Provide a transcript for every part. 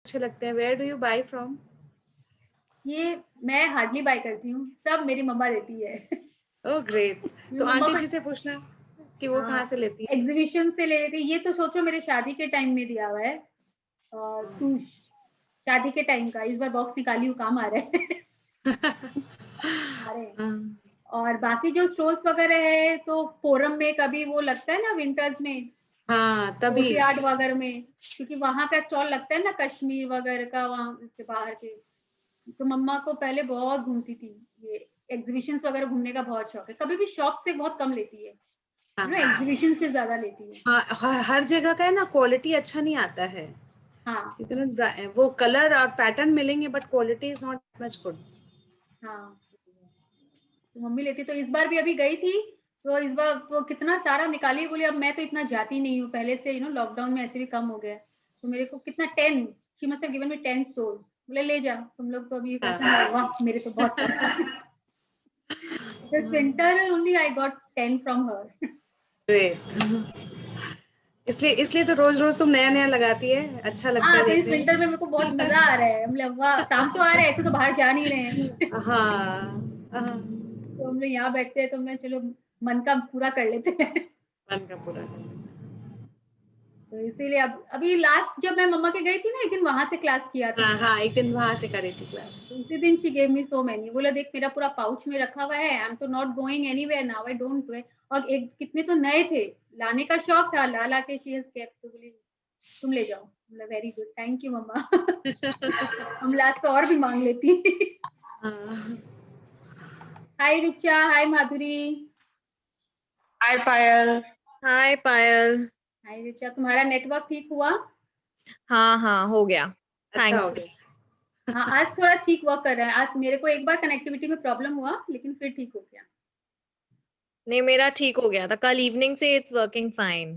अच्छे लगते हैं? Where do you buy from? ये मैं हार्डली बाय करती हूँ, सब मेरी मम्मा देती है। Oh great. मेरी तो मम्मा आंटी को जी से पूछना कि वो कहाँ से लेती है। एग्जीबिशन से ले लेती है। ये तो सोचो मेरे शादी के टाइम में दिया हुआ है। तू शादी के टाइम का, इस बार बॉक्स निकाली हूँ, काम आ रहा है। आ रहे हैं। हाँ, और बाकी जो स्टोर्स वगैरह है तो फोरम में कभी वो लगता है ना विंटर्स में, हाँ तभी। कोर्टयार्ड वगैरह में, क्योंकि वहां का स्टॉल लगता है ना कश्मीर वगैरह का, वहां से बाहर के। तो मम्मा को पहले बहुत घूमती थी, ये एग्जीबिशंस वगैरह घूमने का बहुत शौक है। कभी भी शॉप से बहुत कम लेती है, हाँ एग्जीबिशन से ज्यादा लेती है। हाँ, हर जगह का है ना, क्वालिटी अच्छा नहीं आता है। हाँ वो कलर और पैटर्न मिलेंगे but quality is not much good. हाँ, तो मम्मी लेती। तो इस बार भी अभी गई थी, तो इस बार वो कितना सारा निकाली, बोली अब मैं तो इतना जाती नहीं हूँ पहले से, लॉकडाउन में ऐसे भी कम हो गया, तो मेरे को कितना 10, she must have given me 10 store. बोले ले जा तुम लोग, तो अभी कैसा नहीं हुआ, मेरे तो बहुत कम। This winter only I got 10 from her. Great. इसलिए इसलिए तो रोज रोज तुम नया नया लगाती है, अच्छा लगता हाँ, है तो इस देखने विंटर में मेरे को बहुत मजा आ रहा है। हम लोग वाह, काम तो आ रहा है, ऐसे तो बाहर जा नहीं रहे हैं। में। हाँ हाँ, तो हम लोग यहाँ बैठते हैं, तो मैं चलो मन का पूरा कर लेते हैं। मन का पूरा कर। तो इसीलिए अब अभी लास्ट जब मैं मम्मा के गई थी ना, एक दिन वहां से क्लास किया था। हाँ हाँ, एक दिन वहां से करी थी क्लास। तो उसी दिन she gave me so many, बोला देख मेरा पूरा पाउच में रखा हुआ है, आई एम तो not going anywhere now, I don't do. और एक कितने तो नए थे, लाने का शौक था, ला ला के शी हैज केप्ट। तो बोली तुम ले जाओ। बोला वेरी गुड, थैंक यू मम्मा। हम लास्ट तो और भी मांग लेती। हाँ। हाय रिचा, हाय माधुरी। हाय पायल। हाय पायल। हाय रिचा, तुम्हारा नेटवर्क ठीक हुआ? हाँ हाँ, हो गया। अच्छा हो थैंक यू। गया। हाँ, आज थोड़ा ठीक वर्क कर रहा है। आज मेरे को एक बार कनेक्टिविटी में प्रॉब्लम हुआ, लेकिन फिर ठीक हो गया। नहीं, मेरा ठीक हो गया था कल इवनिंग से, इट्स वर्किंग फाइन।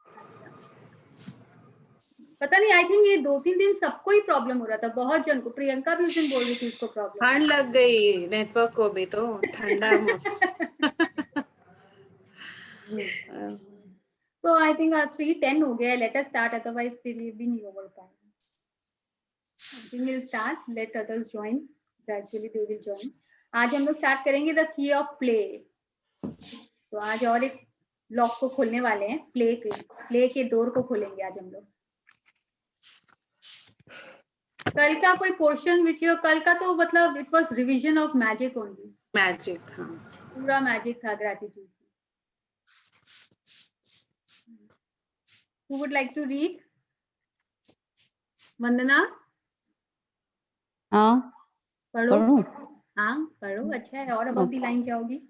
अच्छा, पता नहीं, आई थिंक ये 2-3 दिन सबको ही प्रॉब्लम हो रहा था, बहुत जन को। प्रियंका भी उस दिन बोल रही थी उसको प्रॉब्लम ठंड लग गई नेटवर्क को भी, तो ठंडा मौसम। है। तो आई थिंक 3:10 हो गया, लेट अस स्टार्ट, अदरवाइज फिर ये भी नहीं ओवर पाएंगे। I think will start, let others join, gradually they will join. आज हम लोग स्टार्ट करेंगे द की ऑफ प्ले। तो आज और एक लॉक को खोलने वाले हैं, प्ले के डोर को खोलेंगे आज हम लोग। कल का कोई पोर्शन विच कल का तो मतलब it was revision of magic only, magic, हाँ। पूरा मैजिक था gratitude. Who would like to read? वंदना, हाँ पढ़ो। पढ़ूं? हाँ पढ़ो, अच्छा है, और अबव दी ओके लाइन जाओगी।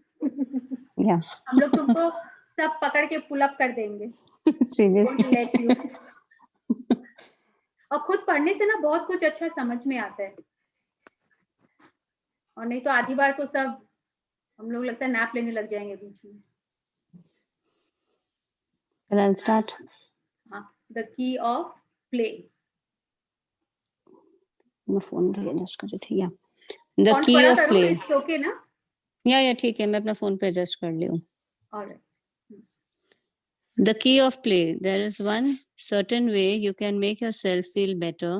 या हम लोग तुमको सब पकड़ के पुल अप कर देंगे, डोंट सीरियसली। Let you. और खुद पढ़ने से ना बहुत कुछ अच्छा समझ में आता है, और नहीं तो आधी बार तो सब हम लोग लगता है नैप लेने लग जाएंगे बीच में। I'll start. हाँ, द की ऑफ प्ले। मैं फोन पे एडजस्ट कर रही थी। या द फॉन्ट की बड़ा ऑफ करूँ, प्ले। इट्स ओके ना? या ठीक है, मैं अपना फोन पे एडजस्ट कर ली हूँ। Alright. The key of play. There is one certain way you can make yourself feel better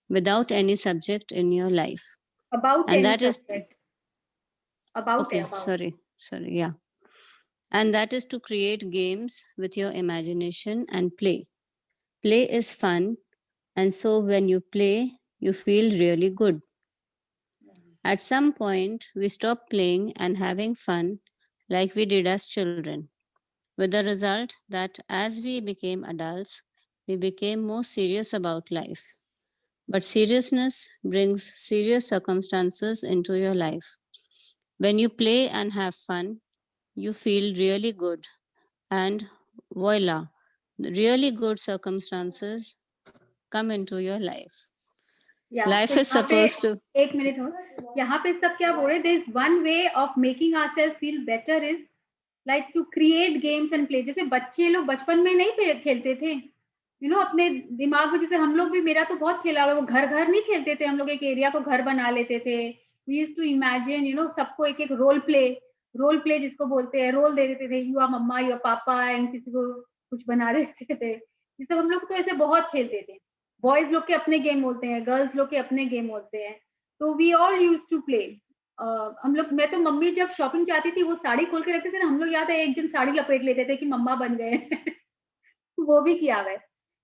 without any subject in your life. About And any that is, subject, about है, okay, about. sorry, yeah. And that is to create games with your imagination and play. Play is fun, and so when you play, you feel really good. At some point, we stopped playing and having fun like we did as children, with the result that as we became adults, we became more serious about life. But seriousness brings serious circumstances into your life. When you play and have fun, you feel really good, and voila, the really good circumstances come into your life. या तो Life is यहाँ पे supposed to, एक minute हो, यहाँ पे सब क्या बोल रहे, there is one way of making ourselves feel better is like to create games and play. जैसे बच्चे लोग बचपन में नहीं खेलते थे, अपने दिमाग में, जैसे हम लोग भी, मेरा तो बहुत खेला हुआ है, वो घर घर नहीं खेलते थे हम लोग, एक एरिया को घर बना लेते थे। वी यूज्ड टू इमेजिन, सबको एक एक रोल प्ले जिसको बोलते हैं, रोल दे देते थे, you are mamma, you are papa, and किसी को कुछ बना देते थे। ये सब हम लोग तो ऐसे बहुत खेलते थे। बॉयज लोग के अपने गेम होते हैं, गर्ल्स लोग के अपने गेम होते हैं, तो we all use to play. हम लोग, मैं तो मम्मी जब शॉपिंग जाती थी वो साड़ी खोल के रखते थे ना, हम लोग याद है एक दिन साड़ी लपेट लेते थे कि मम्मा बन गए वो भी किया हुआ है।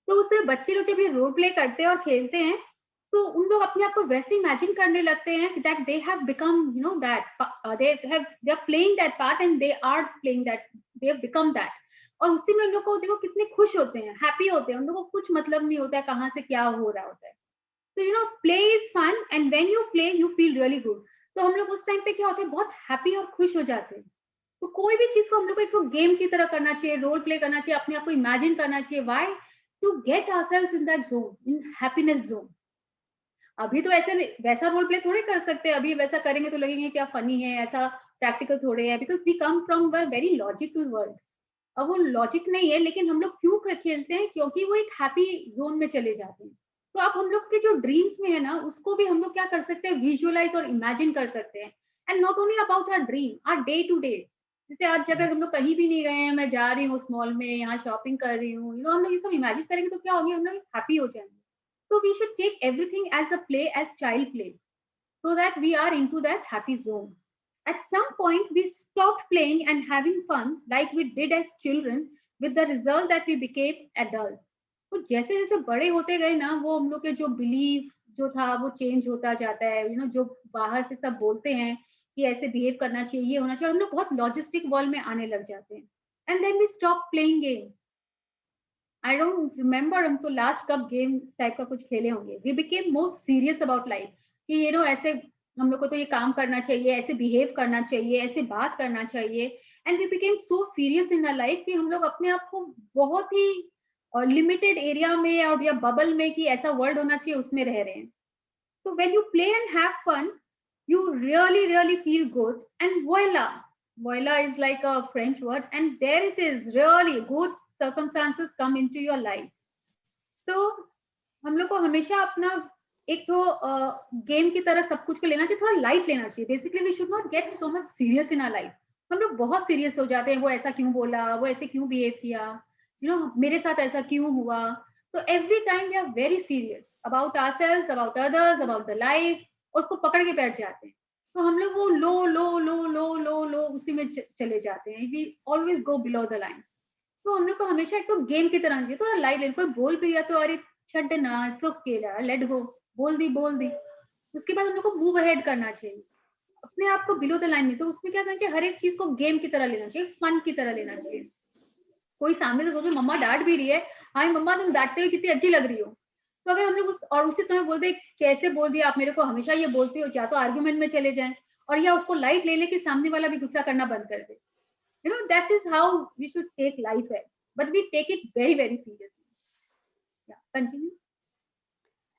तो उससे बच्चे लोग जब ये रोल प्ले करते हैं और खेलते हैं तो उन लोग अपने आप को वैसे इमेजिन करने लगते हैं that they have become you know that they are playing that part and they are playing that, they have become that. और उसी में उन लोग को देखो कितने खुश होते हैं, हैप्पी होते हैं, उन लोगों को कुछ मतलब नहीं होता है कहाँ से क्या हो रहा होता है। तो you know play is fun and when you play you feel really good. तो हम लोग उस टाइम पे क्या होते हैं, बहुत हैप्पी और खुश हो जाते हैं। तो कोई भी चीज को हम लोग को एक गेम की तरह करना चाहिए, रोल प्ले करना चाहिए, अपने आप को इमेजिन करना चाहिए। Why? To get ourselves in that zone, in happiness zone. अभी तो ऐसे वैसा रोल प्ले थोड़े कर सकते हैं, अभी वैसा करेंगे तो लगेंगे क्या फनी है, ऐसा प्रैक्टिकल थोड़े है, because we come from a very logical world. अब वो लॉजिक नहीं है, लेकिन हम लोग क्यों खेलते हैं, क्योंकि वो एक हैप्पी जोन में चले जाते हैं। तो अब हम लोग के जो ड्रीम्स में है ना, उसको भी हम लोग क्या कर सकते हैं, विजुअलाइज और इमेजिन कर सकते हैं। And not only about our dream, our day to day. जैसे आज अगर हम लोग कहीं भी नहीं गए हैं, मैं जा रही हूँ उस मॉल में, यहाँ शॉपिंग कर रही हूँ, हम लोग ये सब इमेजिन करेंगे तो क्या होगी, हम लोग हैप्पी हो जाएंगे। So we should take everything as a play, as child play, so that we are into that happy zone. At some point, we stopped playing and having fun like we did as children, with the result that we became adults. तो जैसे जैसे बड़े होते गए ना, वो हम लोग के जो बिलीफ जो था वो चेंज होता जाता है। जो बाहर से सब बोलते हैं कि ऐसे बिहेव करना चाहिए, ये होना चाहिए, हम लोग बहुत लॉजिस्टिक वर्ल्ड में आने लग जाते हैं। And then we stop playing games. I don't remember हम तो लास्ट कब गेम टाइप का कुछ खेले होंगे। We became most serious about life कि ऐसे हम लोग को तो ये काम करना चाहिए, ऐसे बिहेव करना चाहिए, ऐसे बात करना चाहिए। And we became so serious in our life कि हम लोग अपने आप को बहुत ही लिमिटेड एरिया में और या बबल में कि ऐसा वर्ल्ड होना चाहिए उसमें रह रहे हैं। So when you play and have fun, you really feel good. And voila is like a French word, and there it is. Really good circumstances come into your life. So हम लोग को हमेशा अपना एक तो गेम की तरह सब कुछ को लेना चाहिए, थोड़ा लाइट लेना चाहिए। Basically we should not get so much serious in our life. हम लोग बहुत सीरियस हो जाते हैं, वो ऐसा क्यों बोला, वो ऐसे क्यों बिहेव किया, मेरे साथ ऐसा क्यों हुआ। तो every time we are very serious about ourselves, about others, about the life, और उसको पकड़ के बैठ जाते हैं। तो हम लोग वो लो लो लो लो लो लो उसी में चले जाते हैं। We always go below the line. तो हम लोग को हमेशा एक तो गेम की तरह चाहिए, थोड़ा लाइट लेना। कोई बोल भी दिया तो अरे छट ना, इट्स ओके यार, लेट गो, बोल दी। उसके बाद हम लोग को मूव अहेड करना चाहिए, अपने आप को बिलो द लाइन में। तो उसमें क्या करना चाहिए, हर एक चीज को गेम की तरह लेना चाहिए, फन की तरह लेना चाहिए। कोई सामने से सोचो मम्मा डांट भी रही है, हाय मम्मा तुम डांटते हुए कितनी अच्छी लग रही हो, तो अगर हम लोग उसी समय बोल दे कैसे बोल दिया आप मेरे को, हमेशा ये बोलते हो, या तो आर्ग्यूमेंट में चले जाएं, और या उसको लाइट ले कि सामने वाला भी गुस्सा करना बंद कर दे। That is how we should take life as, but we take it very seriously. Yeah, continue.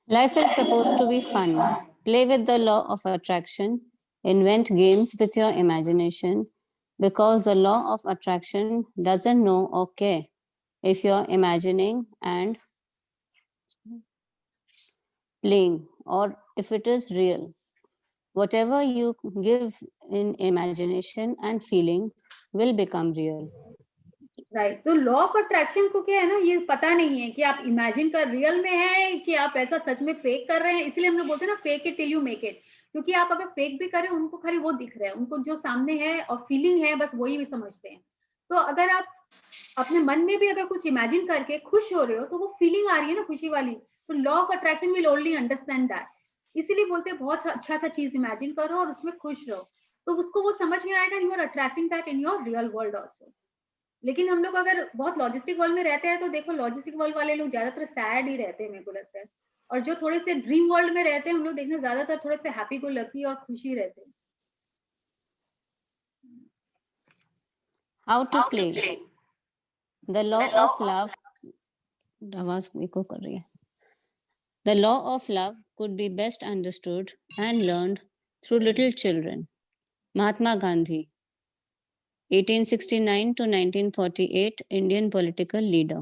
Life is supposed to be fun. Play with the law of attraction. Invent games with your imagination, because the law of attraction doesn't know or care if you're imagining and playing or if it is real. Whatever you give in imagination and feeling will become real. Right. तो law of attraction को क्या है ना, ये पता नहीं है कि आप इमेजिन कर रियल में है कि आप ऐसा सच में फेक कर रहे हैं। इसलिए हम लोग बोलते हैं ना, fake it till you make it. क्योंकि आप अगर फेक भी करें, उनको खाली वो दिख रहा है, उनको जो सामने है और फीलिंग है बस वही भी समझते हैं। तो अगर आप अपने मन में भी अगर कुछ इमेजिन करके खुश हो रहे हो, तो वो फीलिंग आ रही है ना खुशी वाली, तो law of attraction will only understand that. इसीलिए बोलते हैं बहुत अच्छा चीज इमेजिन करो और उसमें खुश रहो, तो उसको वो समझ में आएगा, you are attracting that in your real world also. लेकिन हम लोग अगर बहुत लॉजिस्टिक वर्ल्ड में रहते हैं, तो देखो लॉजिस्टिक वर्ल्ड वाले लोग ज्यादातर सैड ही रहते हैं, मेरे को लगता है। और जो थोड़े से ड्रीम वर्ल्ड में रहते हैं, हम लोग देखना ज्यादातर थोड़े से हैप्पी गो लकी और खुशी रहते हैं। How to play? The law of love. आवाज एको कर रही है। The law of love could be best understood and learned through little children. Mahatma Gandhi, 1869 to 1948, Indian political leader.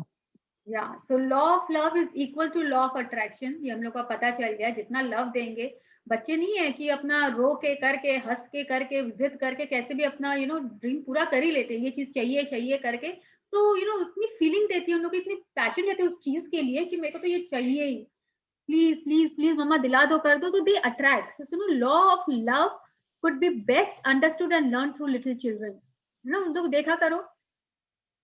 या so law of love is equal to law of attraction. ये हम लोग का पता चल गया। जितना लव देंगे, बच्चे नहीं है कि अपना रो के करके, हंस के करके, जिद करके कैसे भी अपना ड्रीम पूरा कर ही लेते हैं, ये चीज चाहिए करके। तो इतनी फीलिंग देती है उन लोग को, इतनी पैशन रहती है उस चीज के लिए कि मेरे को तो ये चाहिए ही। प्लीज प्लीज प्लीज मम्मा दिला दो, कर दो, तो they attract. So law of love could be best understood and learned through little children. ना उन लोग देखा करो,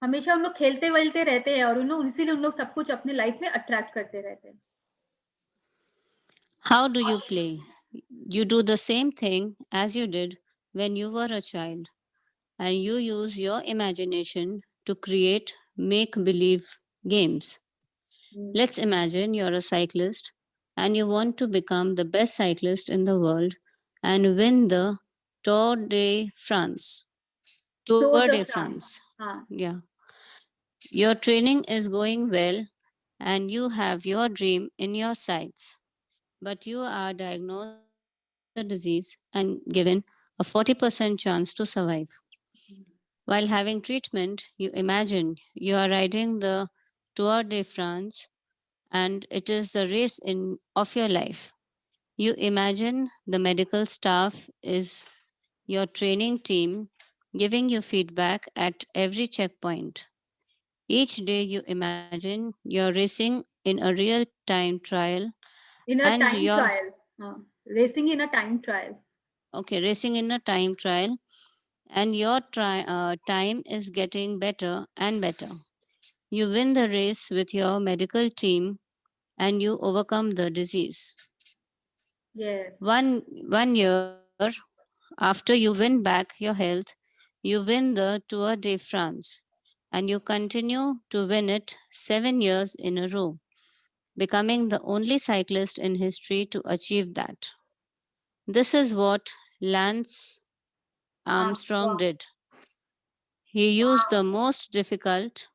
हमेशा उन लोग खेलते वेलते रहते हैं और इसीलिए उन लोग सब कुछ अपने लाइफ में अट्रैक्ट करते रहते हैं. How do you play? You do the same thing as you did when you were a child, and you use your imagination to create make believe games. Let's imagine you're a cyclist and you want to become the best cyclist in the world and win the Tour de France. Tour de France. हाँ. Yeah. Your training is going well and you have your dream in your sights, but you are diagnosed with a disease and given a 40% chance to survive. While having treatment, you imagine you are riding the Tour de France and it is the race of your life. You imagine the medical staff is your training team giving you feedback at every checkpoint. Each day you imagine you're racing in a real time trial In a and time you're trial. हाँ. Racing in a time trial. racing in a time trial and your time is getting better and better. You win the race with your medical team and you overcome the disease. Yes. One year after you win back your health, you win the Tour de France and you continue to win it 7 years in a row, becoming the only cyclist in history to achieve that. This is what Lance Armstrong did. He used the most difficult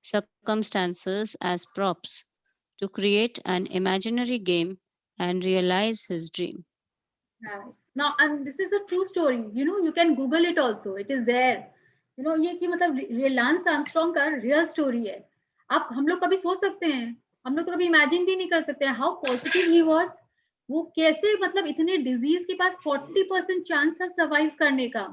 circumstances as props to create an imaginary game and realize his dream. Right. Now, and this is a true story. You can Google it also. It is there. ये कि मतलब Reliance Armstrong का real story है. आप हम लोग कभी सोच सकते हैं, हम लोग तो कभी इमेजिन भी नहीं कर सकते हैं हाउ पॉजिटिव ही वाज. वो कैसे मतलब इतने डिजीज के पास 40% चांस था सर्वाइव करने का,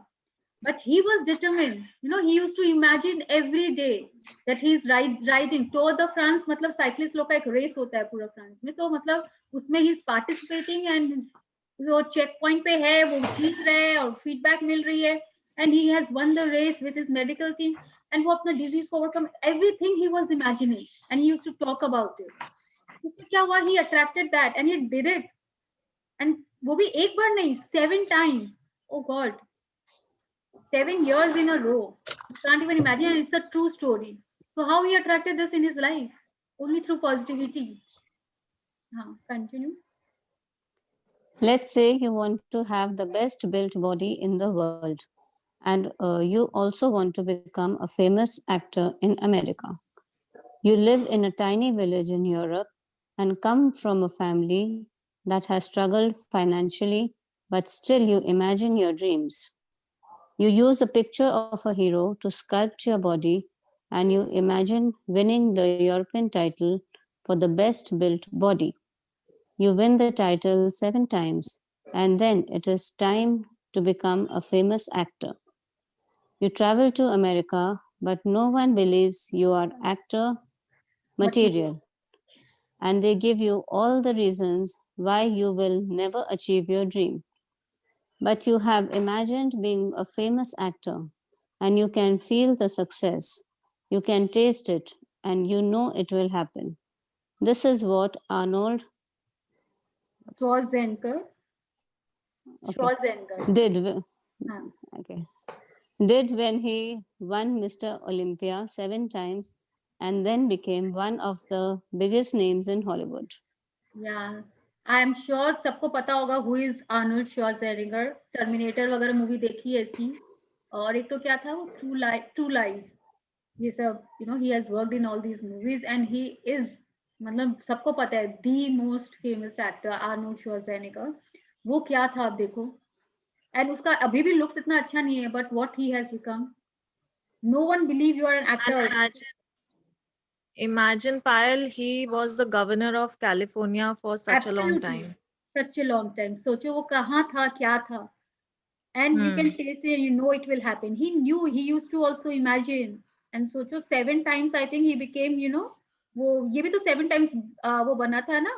but he was determined. He used to imagine every day that he is riding Tour de France. मतलब साइक्लिस्ट लोग का एक रेस होता है पूरा फ्रांस में, तो मतलब उसमें ही पार्टिसिपेटिंग एंड वो चेक पॉइंट पे है, वो जीत रहे हैं और फीडबैक मिल रही है, and he has won the race with his medical team, and वो अपना डिजीज को overcome, everything he was imagining and he used to talk about it. उससे क्या हुआ, he attracted that and he did it, and वो भी एक बार नहीं, 7 times. Oh God, 7 years in a row. You can't even imagine. It's a true story. So how he attracted this in his life? Only through positivity. Continue. Let's say you want to have the best built body in the world, and you also want to become a famous actor in America. You live in a tiny village in Europe and come from a family that has struggled financially, but still you imagine your dreams. You use a picture of a hero to sculpt your body and you imagine winning the European title for the best built body. You win the title 7 times and then it is time to become a famous actor. You travel to America, but no one believes you are actor material. And they give you all the reasons why you will never achieve your dream. But you have imagined being a famous actor and you can feel the success. You can taste it and you know it will happen. This is what Arnold Schwarzenegger. did. Okay. Did when he won Mr. Olympia 7 times and then became one of the biggest names in Hollywood. Yeah. I am sure सबको पता होगा who is Arnold Schwarzenegger. Terminator वगैरह movie देखी है इसकी. और एक तो क्या था वो True Lies. ये सब, he has worked in all these movies and he is, मतलब सबको पता है, the most famous actor Arnold Schwarzenegger. वो क्या था आप देखो, and उसका अभी भी looks इतना अच्छा नहीं है, but what he has become. No one believe you are an actor. Imagine, Payal, he was the governor of California for such a long time. Such a long time. सोचो वो कहाँ था, क्या था, and you can taste it, it will happen. He knew, he used to also imagine, and socho 7 times I think he became, वो ये भी तो 7 times वो बना था ना,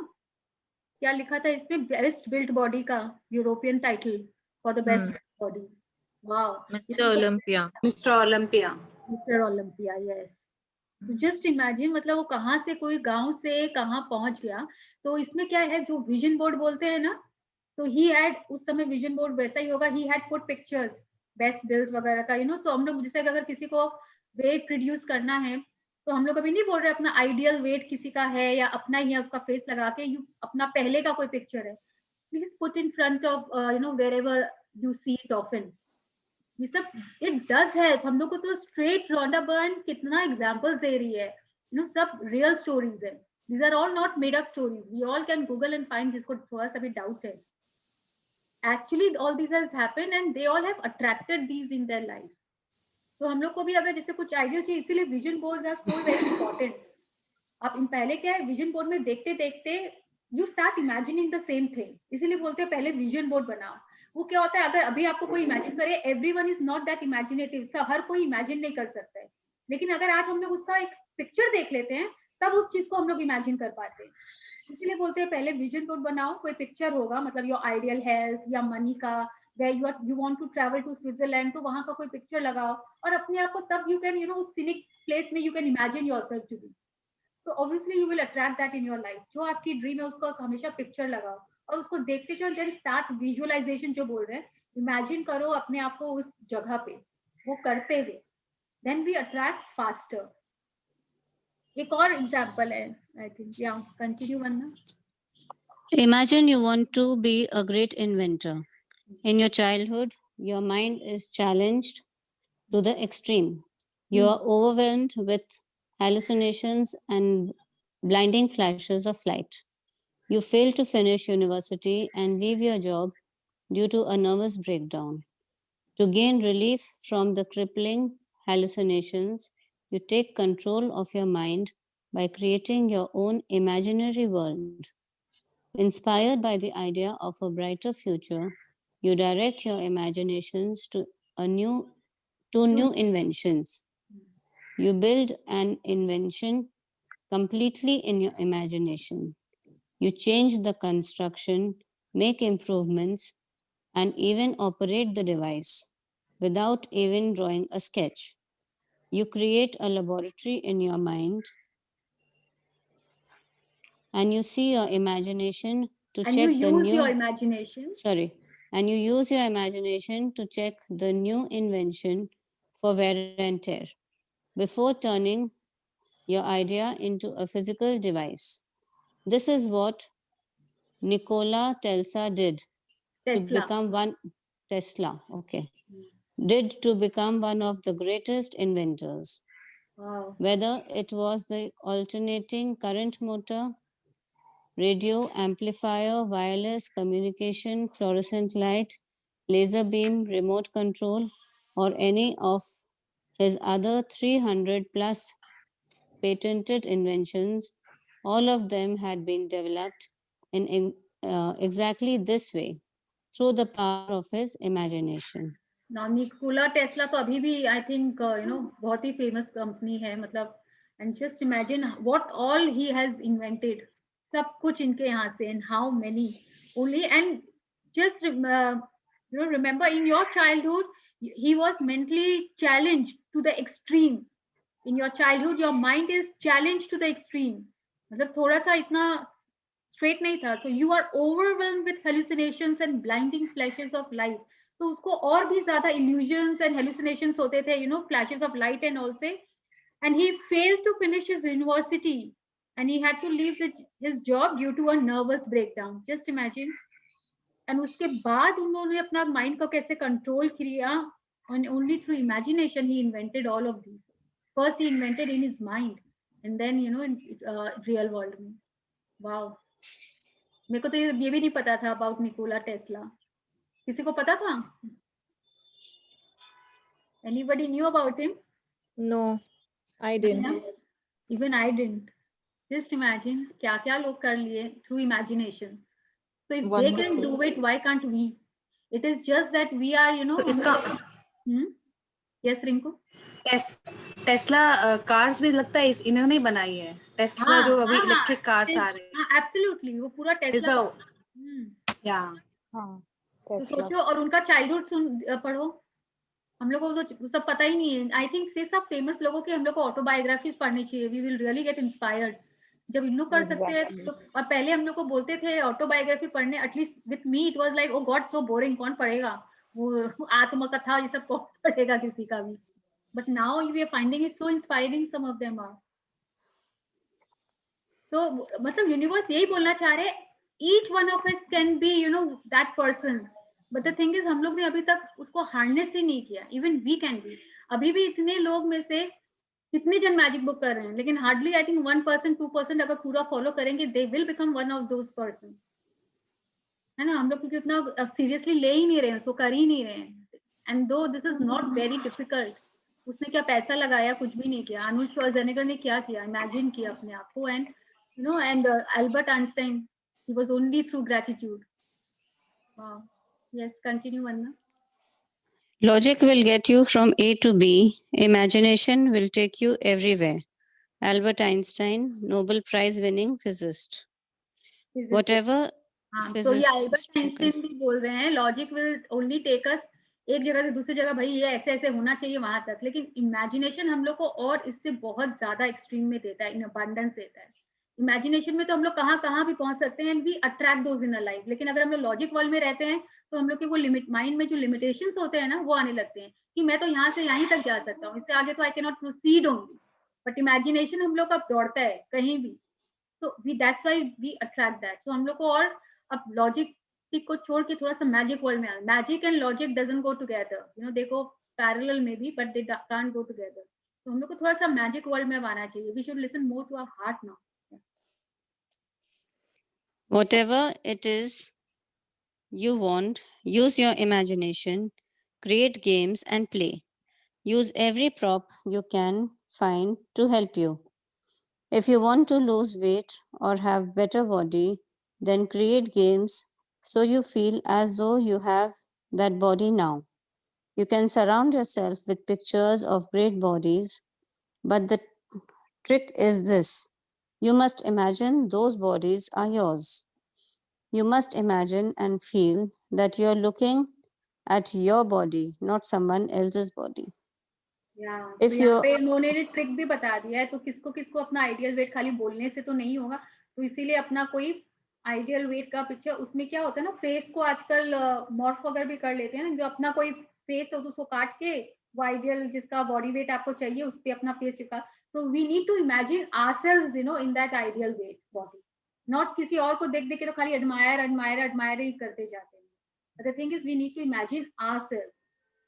क्या लिखा था इसमें, बेस्ट बिल्ट बॉडी का European title for the best body. Wow, Mr. Olympia. Mister Olympia. Mister Olympia, yes. Just imagine, मतलब वो कहाँ से, कोई गांव से कहाँ पहुंच गया। तो इसमें क्या है, जो विजन बोर्ड बोलते हैं ना, तो ही हैड, उस समय विजन बोर्ड वैसा ही होगा, he had put pictures best build वगैरह का, सो हम लोग जैसे अगर किसी को वेट रिड्यूस करना है, तो हम लोग अभी नहीं बोल रहे अपना आइडियल वेट किसी का है या अपना ही है, उसका फेस लगा के, अपना पहले का कोई पिक्चर है, please put in front of wherever you see it often. ये सब इट डज हेल्प हम लोग को। तो स्ट्रेट रोंडा बर्न कितना एग्जांपल्स दे रही है, सब रियल स्टोरीज है, these are all not made up stories, we all can Google and find, जिसको थोड़ा सा भी डाउट है। Actually all these has happened and they all have attracted these in their life. तो हम लोग को भी अगर जैसे कुछ आइडिया चाहिए, इसीलिए vision board are so very important. आप पहले क्या है, विजन बोर्ड में देखते देखते you start imagining the same thing, इसीलिए बोलते हैं पहले विजन बोर्ड बनाओ। वो क्या होता है, अगर अभी आपको कोई इमेजिन करे, everyone is not that imaginative, हर कोई इमेजिन नहीं कर सकता है, लेकिन अगर आज हम लोग उसका एक पिक्चर देख लेते हैं, तब उस चीज को हम लोग इमेजिन कर पाते हैं। इसलिए बोलते हैं पहले विजन बोर्ड बनाओ, कोई पिक्चर होगा, मतलब योर आइडियल हेल्थ या मनी का, you want to travel to Switzerland, तो वहां का कोई पिक्चर लगाओ, और अपने आप को तब you can उस सिनिक प्लेस में you can imagine yourself to be, तो obviously you will attract that in your life। जो आपकी ड्रीम है उसको हमेशा पिक्चर लगाओ और उसको देखते जाओ, then start visualization, जो बोल रहे हैं, इमेजिन करो अपने आप को उस जगह पे, वो करते हुए, then we attract faster। एक और एग्जांपल है, आई थिंक, या कंटिन्यू करना। Imagine you want to be a great inventor. In your childhood, your mind is challenged to the extreme. You are overwhelmed with hallucinations and blinding flashes of light. You fail to finish university and leave your job due to a nervous breakdown. To gain relief from the crippling hallucinations, you take control of your mind by creating your own imaginary world. Inspired by the idea of a brighter future, you direct your imaginations to new inventions. You build an invention completely in your imagination. You change the construction, make improvements, and even operate the device without even drawing a sketch. You create a laboratory in your mind, and you see your imagination to and check you the use new your imagination. And you use your imagination to check the new invention for wear and tear before turning your idea into a physical device. This is what Nikola Tesla did to become one of the greatest inventors. Wow. Whether it was the alternating current motor, radio amplifier, wireless communication, fluorescent light, laser beam, remote control, or any of his other 300 plus patented inventions, all of them had been developed in exactly this way, through the power of his imagination. Now Nikola Tesla तो अभी भी I think बहुत ही famous company है, मतलब, and just imagine what all he has invented, सब कुछ इनके यहाँ से, and how many only, and just remember in your childhood he was mentally challenged to the extreme. In your childhood your mind is challenged to the extreme, मतलब थोड़ा सा इतना straight नहीं था, so you are overwhelmed with hallucinations and blinding flashes of light. तो उसको और भी ज्यादा illusions and hallucinations होते थे, flashes of light and all say, and he failed to finish his university and he had to leave his job due to a nervous breakdown. Just imagine. And उसके बाद उन्होंने अपना mind को कैसे control किया, and only through imagination he invented all of these. First he invented in his mind and then in real world में. Wow. मेरे को तो ये भी नहीं पता था about Nikola Tesla. किसी को पता था? Anybody knew about him? No, I didn't. Even I didn't. Just imagine क्या क्या लोग कर लिए through imagination. So if they can do it, why can't we? It is just that we are, इसका Yes, Rinku? yes, Tesla cars भी लगता है इन्होंने ही बनाई है, टेस्ला हाँ जो अभी हाँ हाँ, इलेक्ट्रिक कार्स आ रहे हाँ एब्सोल्युटली, वो पूरा हैं इज टेस्ला द का। या हाँ, तो टेस्ला। सोचो, और उनका चाइल्डहुड पढ़ो, हम लोगों को तो सब पता ही नहीं है। आई थिंक से सब फेमस लोगों की हम लोग को ऑटोबायोग्राफीज पढ़नी चाहिए, we will really get inspired. जब इन लोग कर सकते हैं Exactly. तो। और पहले हम लोग को बोलते थे ऑटोबायोग्राफी पढ़ने, at least with me it was like oh God so boring, कौन पढ़ेगा वो आत्मकथा, ये सब कौन पढ़ेगा किसी का भी। But now we are finding it so inspiring, some of them are. तो मतलब यूनिवर्स यही बोलना चाह रहे, each one of us can be you know that person, but the thing is हम लोग ने अभी तक उसको हार्नेस ही नहीं किया। Even we can be. अभी भी इतने लोग में से कितने जन मैजिक बुक कर रहे हैं, लेकिन हार्डली आई थिंक 1% 2% अगर पूरा फॉलो करेंगे, they will become one of those person, है ना। हम लोग क्योंकि उतना सीरियसली ले ही नहीं रहे हैं, सो कर ही नहीं रहे हैं। एंड दो this is not very difficult. उसने क्या पैसा लगाया, कुछ भी नहीं किया। अनुज श्वार्ज़नेगर ने क्या किया, इमेजिन किया अपने आप को। And you no, and Albert Einstein, he was only through gratitude. Yes, continue वरना। Logic will get you from A to B. Imagination will take you everywhere. Albert Einstein, Nobel Prize winning physicist. Whatever हाँ, तो ये physics Albert spoken. Einstein भी बोल रहे हैं, logic will only take us एक जगह से दूसरी जगह, भाई ये ऐसे ऐसे होना चाहिए वहां तक, लेकिन इमेजिनेशन हम लोग को और इससे बहुत ज्यादा एक्सट्रीम में देता है, इन अबंडेंस देता है। इमेजिनेशन में तो हम लोग कहाँ कहाँ भी पहुंच सकते हैं, and we attract those in life. लेकिन अगर हम लोग लॉजिक वर्ल्ड में रहते हैं तो हम लोग के वो लिमिट, माइंड में जो लिमिटेशंस होते हैं ना, वो आने लगते हैं कि मैं तो यहाँ से यहीं तक जा सकता हूँ, इससे आगे तो I can not proceed only. But imagination हम लोग का दौड़ता है कहीं भी, तो we that's why we attract that. तो हम लोग को और अब लॉजिक को छोड़ के थोड़ा सा मैजिक वर्ल्ड में आना। Magic and logic doesn't go together, you know, they go parallel में भी, but they can't go together. तो हम लोग को थोड़ा सा मैजिक वर्ल्ड में आना चाहिए। We should listen more to our heart now. Whatever it is you want, use your imagination, create games and play. Use every prop you can find to help you. If you want to lose weight or have better body, then create games so you feel as though you have that body now. You can surround yourself with pictures of great bodies, but the trick is this: you must imagine those bodies are yours. You must imagine and feel that you're looking at your body, not someone else's body. तो If यहाँ you पे इन्होंने trick भी बता दिया है, तो किसको किसको अपना आइडियल वेट खाली बोलने से तो नहीं होगा, तो इसीलिए अपना कोई आइडियल वेट का पिक्चर, उसमें क्या होता है ना, फेस को आजकल मॉर्फ वगैरह भी कर लेते हैं ना, जो अपना कोई फेस है तो उसको काट के वो आइडियल जिसका बॉडी वेट आपको चाहिए उस पर अपना फेस चिपका। So we need to imagine ourselves, you know, in that ideal weight body, not किसी और को देख देख के तो खाली एडमायर एडमायर एडमायर ही करते जाते हैं। The thing is we need to imagine ourselves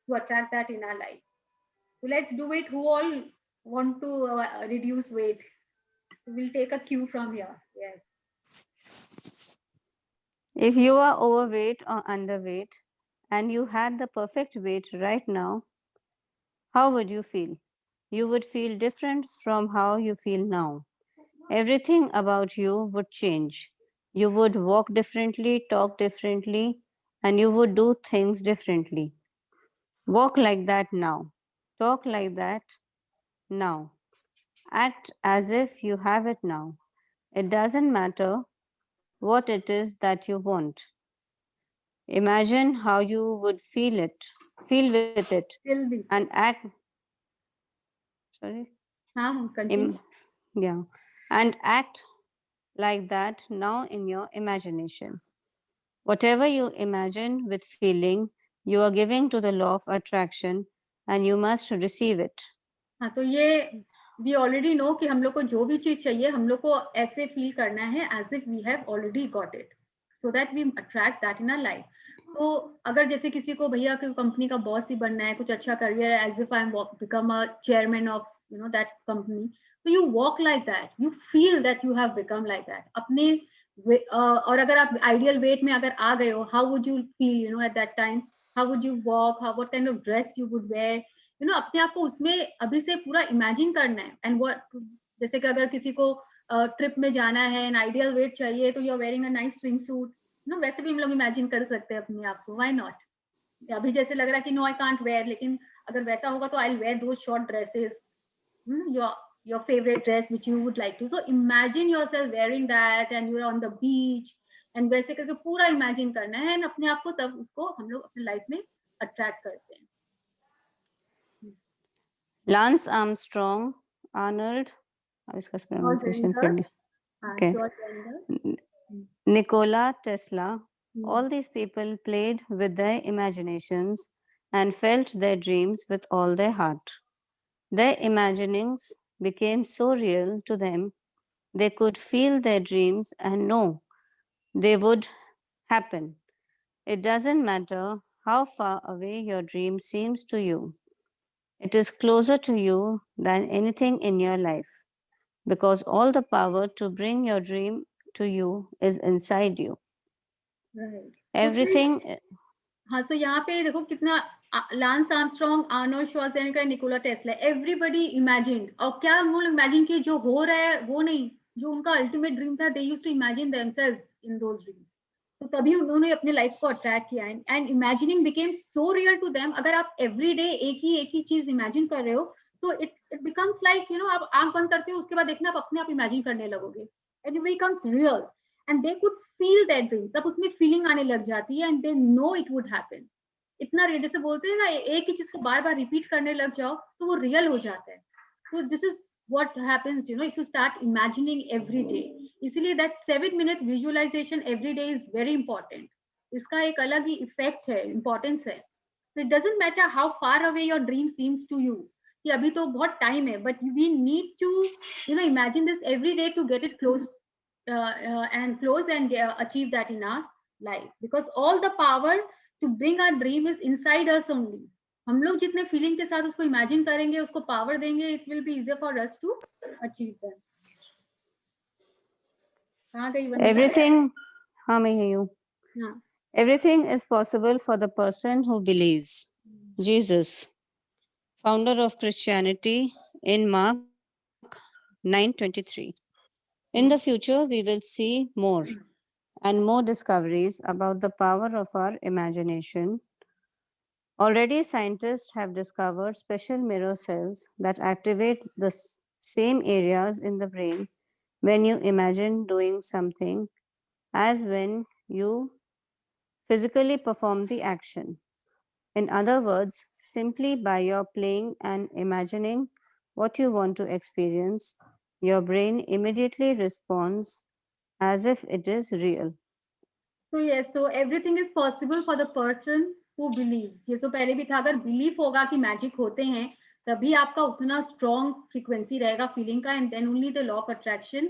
to attract that in our life. So let's do it. Who all want to reduce weight? We'll take a cue from here. Yes. if you are overweight or underweight and you had the perfect weight right now, how would you feel? You would feel different from how you feel now. Everything about you would change. You would walk differently, talk differently, and you would do things differently. Walk like that now. Talk like that now. Act as if you have it now. It doesn't matter what it is that you want. Imagine how you would feel with it, Will be. and act. Sorry. Continue. Yeah, and act like that now in your imagination. Whatever you imagine with feeling, you are giving to the law of attraction, and you must receive it. हाँ, तो ये we already know कि हम लोग को जो भी चीज चाहिए हम लोग को ऐसे फील करना है as if we have already got it, so that we attract that in our life. तो अगर जैसे किसी को भैया की कंपनी का बॉस ही बनना है, कुछ अच्छा करियर है, as if I am become a chairman of you know that company, so you walk like that, you feel that you have become like that अपने और अगर आप आइडियल वेट में अगर आ गए हो, how would you feel, you know, at that time, how would you walk, what kind of dress you would wear, you know, अपने आप को उसमें अभी से पूरा इमेजिन करना है। एंड वो जैसे कि अगर किसी को ट्रिप में जाना है एंड आइडियल वेट चाहिए, तो you are wearing a nice swimsuit, no, वैसे भी हम लोग इमेजिन कर सकते हैं अपने आप को, व्हाई नॉट। अभी जैसे लग रहा है कि नो आई कांट वेयर, लेकिन अगर वैसा होगा तो I will where those short dresses, your favorite dress which you would like to. So imagine yourself wearing that and you're on the beach and वैसे करके पूरा imagine करना है and अपने आप को तब उसको हम लोग अपने लाइफ में attract करते हैं. Lance Armstrong, Arnold, अब इसका pronunciation फिर नहीं. Okay. Nikola Tesla, all these people played with their imaginations and felt their dreams with all their heart. Their imaginings became so real to them, they could feel their dreams and know they would happen. It doesn't matter how far away your dream seems to you. It is closer to you than anything in your life because all the power to bring your dream to you is inside you. Right. Everything. हाँ, so यहाँ पे देखो कितना lance Armstrong, Arnold Schwarzenegger, Nikola Tesla, everybody imagined. और क्या वो लोग imagine किए जो हो रहा है वो नहीं, जो उनका अल्टीमेट ड्रीम था, they used to imagine themselves in those dreams. तो तभी उन्होंने अपने लाइफ को अट्रैक्ट किया and imagining became so real to them. अगर आप एवरी डे एक ही चीज इमेजिन कर रहे हो तो इट बिकम्स लाइक आप आंख बंद करते हो, उसके बाद देखना आप अपने आप इमेजिन करने लगोगे and it becomes real and they could feel that dream. तब उसमें फीलिंग आने लग जाती है and they know it would happen. इतना रियल, जैसे बोलते हैं ना, एक ही चीज को बार बार रिपीट करने लग जाओ तो वो रियल हो जाता है. So this is what happens, if you start imagining every day. इसलिए that 7-minute visualization every day is very important. इसका एक अलग ही इफेक्ट है, इम्पोर्टेंस है. So it doesn't matter how far away your dream seems to you. कि अभी तो बहुत टाइम है, but we need to imagine this every day to get it close and achieve that in our life. Because all the power to bring our dream is inside us only. हम लोग जितने feeling के साथ उसको imagine करेंगे, उसको power देंगे, it will be easier for us to achieve that. कहाँ गई वंदना? Everything, हाँ मैं यही हूँ. हाँ. Everything is possible for the person who believes. Jesus, founder of Christianity, in Mark 9:23. In the future, we will see more and more discoveries about the power of our imagination. Already, scientists have discovered special mirror cells that activate the same areas in the brain when you imagine doing something as when you physically perform the action. In other words, simply by your playing and imagining what you want to experience, your brain immediately responds as if it is real. So yes, so everything is possible for the person who believes. ये तो पहले भी था, अगर belief होगा कि magic होते हैं तभी आपका उतना स्ट्रॉन्ग फ्रीक्वेंसी रहेगा फीलिंग का, and then only the law of attraction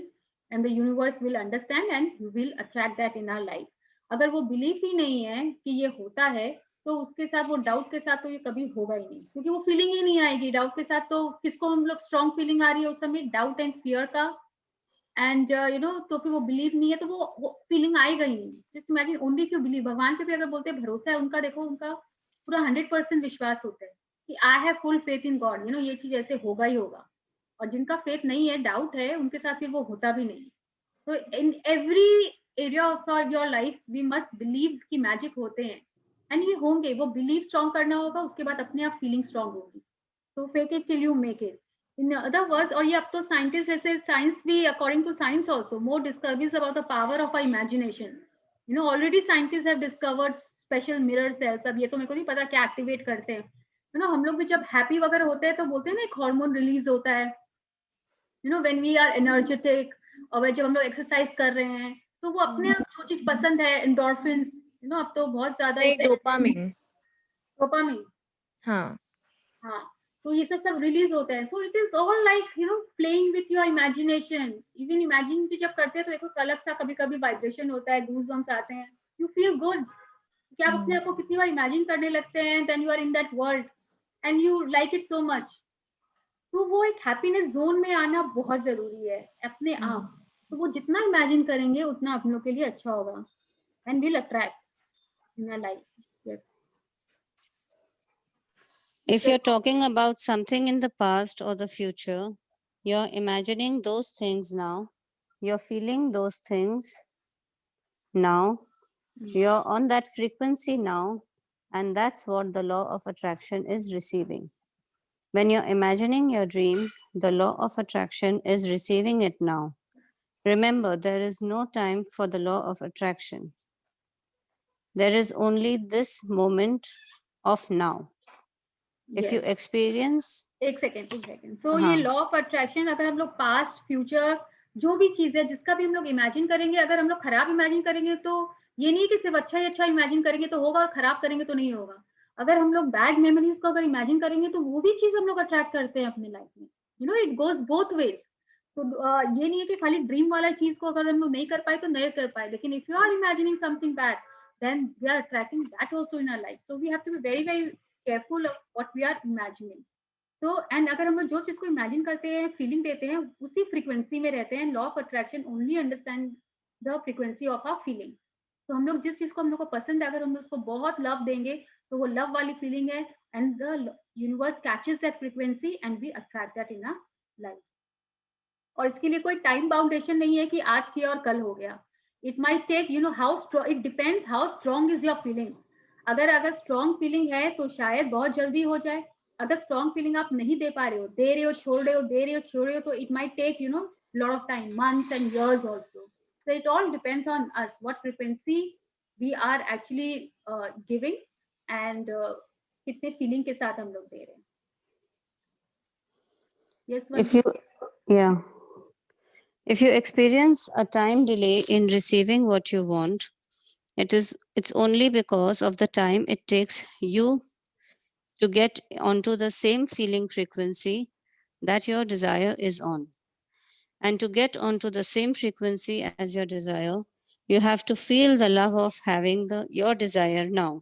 and the universe will understand and will attract that in our life. अगर वो बिलीफ ही नहीं है कि ये होता है तो उसके साथ, वो डाउट के साथ, तो ये कभी होगा ही नहीं, क्योंकि वो फीलिंग ही नहीं आएगी. डाउट के साथ तो किसको हम लोग स्ट्रॉन्ग फीलिंग आ रही है उस समय, डाउट एंड फियर का, एंड तो फिर वो बिलीव नहीं है तो वो फीलिंग आएगा ही नहीं. Just imagine only if you believe. भगवान पे भी अगर बोलते हैं भरोसा है उनका, देखो उनका पूरा 100% विश्वास होता है कि I have full faith in God, ये चीज ऐसे होगा ही होगा. और जिनका फेथ नहीं है, डाउट है, उनके साथ फिर वो होता भी नहीं. तो in every area of your life we must believe कि मैजिक होते हैं एंड ये होंगे. वो बिलीव स्ट्रॉन्ग करना होगा, उसके बाद अपने आप फीलिंग स्ट्रॉन्ग होगी. तो fake it till you make it. In other words, और ये अब तो साइंटिस्ट ऐसे, साइंस भी, according to science also, more discoveries about the power of our imagination. Already scientist have discovered special mirror cells. अब ये तो मेरे को नहीं पता क्या एक्टिवेट करते हैं. हम लोग भी जब हैप्पी वगैरह होते हैं तो बोलते हैं ना, एक हार्मोन रिलीज होता है, व्हेन वी आर एनर्जेटिक, और जब हम लोग एक्सरसाइज कर रहे हैं तो वो अपने आप जो चीज पसंद है, एंडोर्फिन्स, अब तो बहुत ज्यादा डोपामिन. डोपामिन, हाँ. हाँ, तो ये सब रिलीज होता है. So it is all like playing with your imagination. Even imagine भी जब करते हैं तो देखो अलग सा कभी कभी वाइब्रेशन होता है, गूज बम्स आते हैं, यू फील गुड कि आप अपने आप को कितनी बार इमेजिन करने लगते हैं, then you are in that world and you like it so much. तो वो एक हैप्पीनेस जोन में आना बहुत जरूरी है अपने आप. तो वो जितना इमेजिन करेंगे उतना अपनों के लिए अच्छा होगा and will attract in our life. Yes. If you're talking about something in the past or the future, you're imagining those things now, you're feeling those things now, you're on that frequency now, and that's what the law of attraction is receiving. When you're imagining your dream, the law of attraction is receiving it now. Remember, there is no time for the law of attraction. There is only this moment of now. If you Yes. experience, एक second so ये हाँ, law of attraction, अगर हम लोग past future जो भी चीज है जिसका भी हम लोग इमेजिन करेंगे, अगर हम लोग खराब इमेजिन करेंगे तो ये नहीं कि सिर्फ अच्छा ही अच्छा इमेजिन करेंगे तो होगा और खराब करेंगे तो नहीं होगा। अगर हम लोग बैड मेमोरीज को अगर इमेजिन करेंगे तो वो भी चीज हम लोग अट्रैक्ट करते हैं अपनी लाइफ में। You no it goes both ways. तो ये नहीं है कि खाली ड्रीम वाला चीज को अगर हम लोग नहीं कर पाए तो नहीं कर पाए, लेकिन if you are imagining something bad then we are attracting that also in our life. So we have to be very very careful of what we are imagining. तो एंड अगर हम लोग जो चीज को इमेजिन करते हैं, फीलिंग देते हैं, उसी फ्रीक्वेंसी में रहते हैं। Law of attraction only understand the frequency of our feeling. तो हम लोग जिस चीज को हम लोग को पसंद है, अगर हम उसको बहुत लव देंगे तो वो लव वाली फीलिंग है, and the universe catches that frequency and we attract that in our life. और इसके लिए कोई टाइम बाउंडेशन नहीं है कि आज किया और कल हो गया। It might take, you know how strong, it depends how strong is your feeling. अगर स्ट्रॉन्ग फीलिंग है तो शायद बहुत जल्दी हो जाए। अगर स्ट्रॉन्ग फीलिंग आप नहीं दे पा रहे हो, दे रहे हो छोड़ रहे हो, दे रहे हो छोड़ रहे हो, तो it might take you know lot of time, months and years also. So it all depends on us, what frequency we are actually giving and कितने फीलिंग के साथ हम लोग दे रहे हैं। Yes, if you, yeah, if you experience a time delay in receiving what you want, it's only because of the time it takes you to get onto the same feeling frequency that your desire is on. And to get onto the same frequency as your desire, you have to feel the love of having your desire now.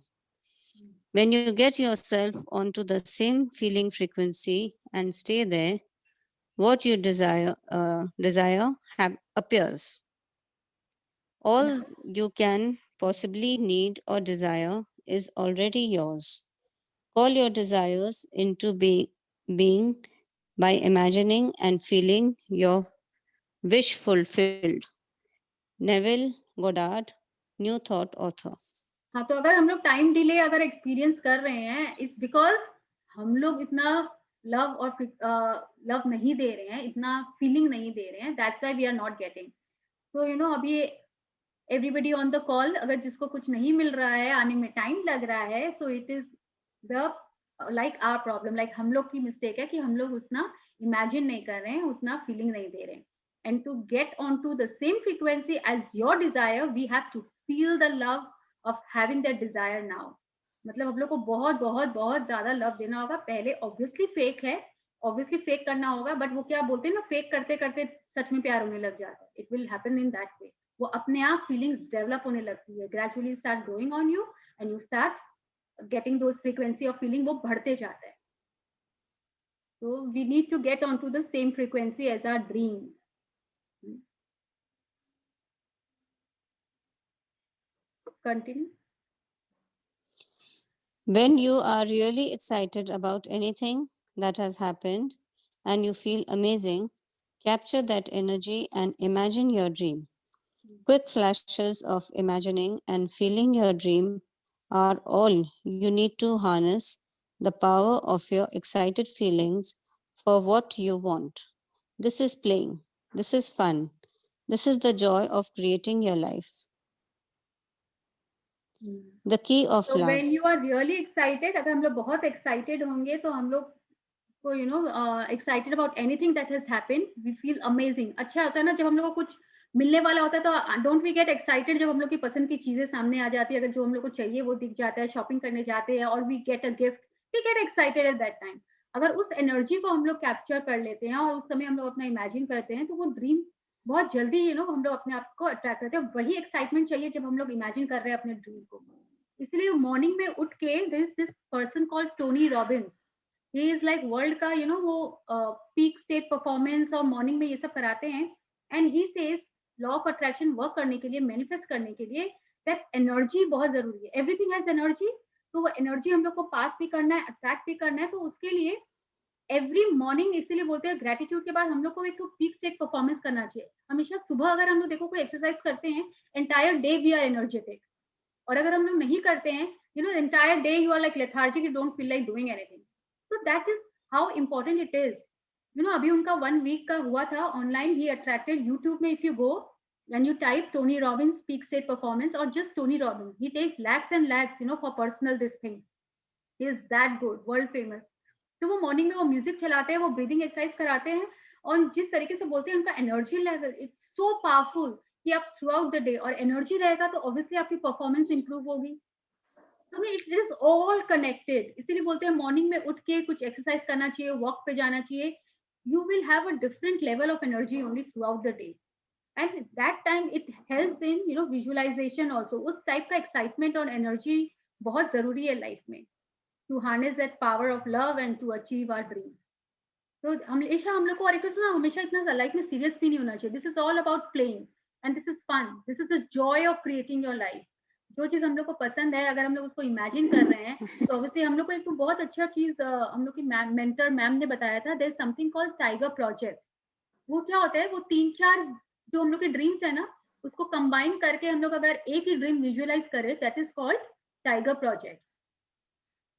When you get yourself onto the same feeling frequency and stay there, what you desire appears. All you can possibly need or desire is already yours. Call your desires into being by imagining and feeling your wish fulfilled. Neville Goddard, New Thought author. हाँ, तो अगर हम लोग time delay अगर experience कर रहे हैं, it's because हम लोग इतना लव और लव नहीं दे रहे हैं, इतना फीलिंग नहीं दे रहे हैं, that's why we are not getting. तो यू नो अभी एवरीबडी ऑन द कॉल, अगर जिसको कुछ नहीं मिल रहा है, आने में टाइम लग रहा है, so it is the like our problem, like हम लोग की मिस्टेक है कि हम लोग उतना इमेजिन नहीं कर रहे हैं, उतना फीलिंग नहीं दे रहे हैं। And to get on to the same frequency as your desire, we have to feel the love of having that desire now. मतलब हम लोग को बहुत बहुत बहुत ज्यादा लव देना होगा। पहले ऑब्वियसली फेक है, ऑब्वियसली फेक करना होगा, बट वो क्या बोलते हैं ना, फेक करते करते सच में प्यार होने लग जाता है। It will happen in that way. वो अपने आप फीलिंग्स डेवलप होने लगती है, gradually start growing on you and you start getting those frequency of feeling, वो बढ़ते जाता है। So we need to get onto the same frequency as our dream. Continue. When you are really excited about anything that has happened and you feel amazing, capture that energy and imagine your dream. Quick flashes of imagining and feeling your dream are all you need to harness the power of your excited feelings for what you want. This is playing. This is fun. This is the joy of creating your life. The key of So love. when you are really excited, अगर हम लोग बहुत excited होंगे तो हम लोग को you know excited about anything that has happened, we feel amazing. अच्छा होता है ना जब हम लोग को कुछ मिलने वाला होता है, तो don't we get excited जब हम लोग की पसंद की चीजें सामने आ जाती है, अगर जो हम लोग को चाहिए वो दिख जाता है, शॉपिंग करने जाते हैं और we get a gift, we get excited at that time. अगर उस एनर्जी को हम लोग कैप्चर कर लेते हैं और उस समय हम लोग अपना इमेजिन करते हैं, तो वो ड्रीम बहुत जल्दी यू नो हम लोग अपने आप को अट्रैक्ट करते हैं। वही एक्साइटमेंट चाहिए जब हम लोग इमेजिन कर रहे हैं अपने ड्रीम को। इसलिए मॉर्निंग में उठ के this person called Tony Robbins, he is like world का यू नो वो पीक स्टेट परफॉर्मेंस और मॉर्निंग में ये सब कराते हैं। And he says law of attraction work करने के लिए, मैनिफेस्ट करने के लिए, दैट एनर्जी बहुत जरूरी है। एवरीथिंग हैज एनर्जी, तो वो एनर्जी हम लोग को पास भी करना है, अट्रैक्ट भी करना है। तो उसके लिए एवरी मॉर्निंग, इसीलिए बोलते हैं ग्रेटिट्यूड के बाद हम लोग को एक पीक स्टेट परफॉर्मेंस करना चाहिए हमेशा। सुबह अगर हम लोग देखो कोई एक्सरसाइज करते हैं, entire day we are energetic. और अगर हम लोग नहीं करते हैं, you know entire day you are like lethargic, you don't feel like doing anything. So that is how important it is. You know, अभी उनका 1 week का हुआ था online. He attracted YouTube में, if you go and you type Tony Robbins peak state performance or just Tony Robbins, he takes lakhs and lakhs, you know, for personal this thing. He is that good, world famous. तो वो morning में वो music चलाते हैं, वो breathing exercise कराते हैं, और जिस तरीके से बोलते हैं उनका energy level it's so powerful कि आप थ्रू आउट द डे, और एनर्जी रहेगा तो ऑब्वियसली आपकी परफॉर्मेंस इंप्रूव होगी. तो इट इज ऑल कनेक्टेड. इसीलिए बोलते हैं मॉर्निंग में उठ के कुछ एक्सरसाइज करना चाहिए, वॉक पे जाना चाहिए. You will have a different level of energy only throughout the day. And that time it helps in you know visualization also. उस टाइप का एक्साइटमेंट और एनर्जी बहुत जरूरी है लाइफ में, to harness that power of love and to achieve our dreams. तो हमेशा हम लोग को, और एक ना हमेशा इतना लाइफ में सीरियस भी नहीं होना चाहिए. This is all about playing and this is fun. This is the joy of creating your life. जो चीज हम लोग को पसंद है, अगर हम लोग उसको इमेजिन कर रहे हैं, तो ऑब्वियसली हम लोग को एक तो बहुत अच्छा चीज हम लोग की मेंटर मैम ने बताया था. There is something called tiger project. वो क्या होता है, वो 3-4 जो हम लोग के ड्रीम्स है ना, उसको कंबाइन करके हम लोग अगर एक ही ड्रीम विजुअलाइज करें, that is called tiger project.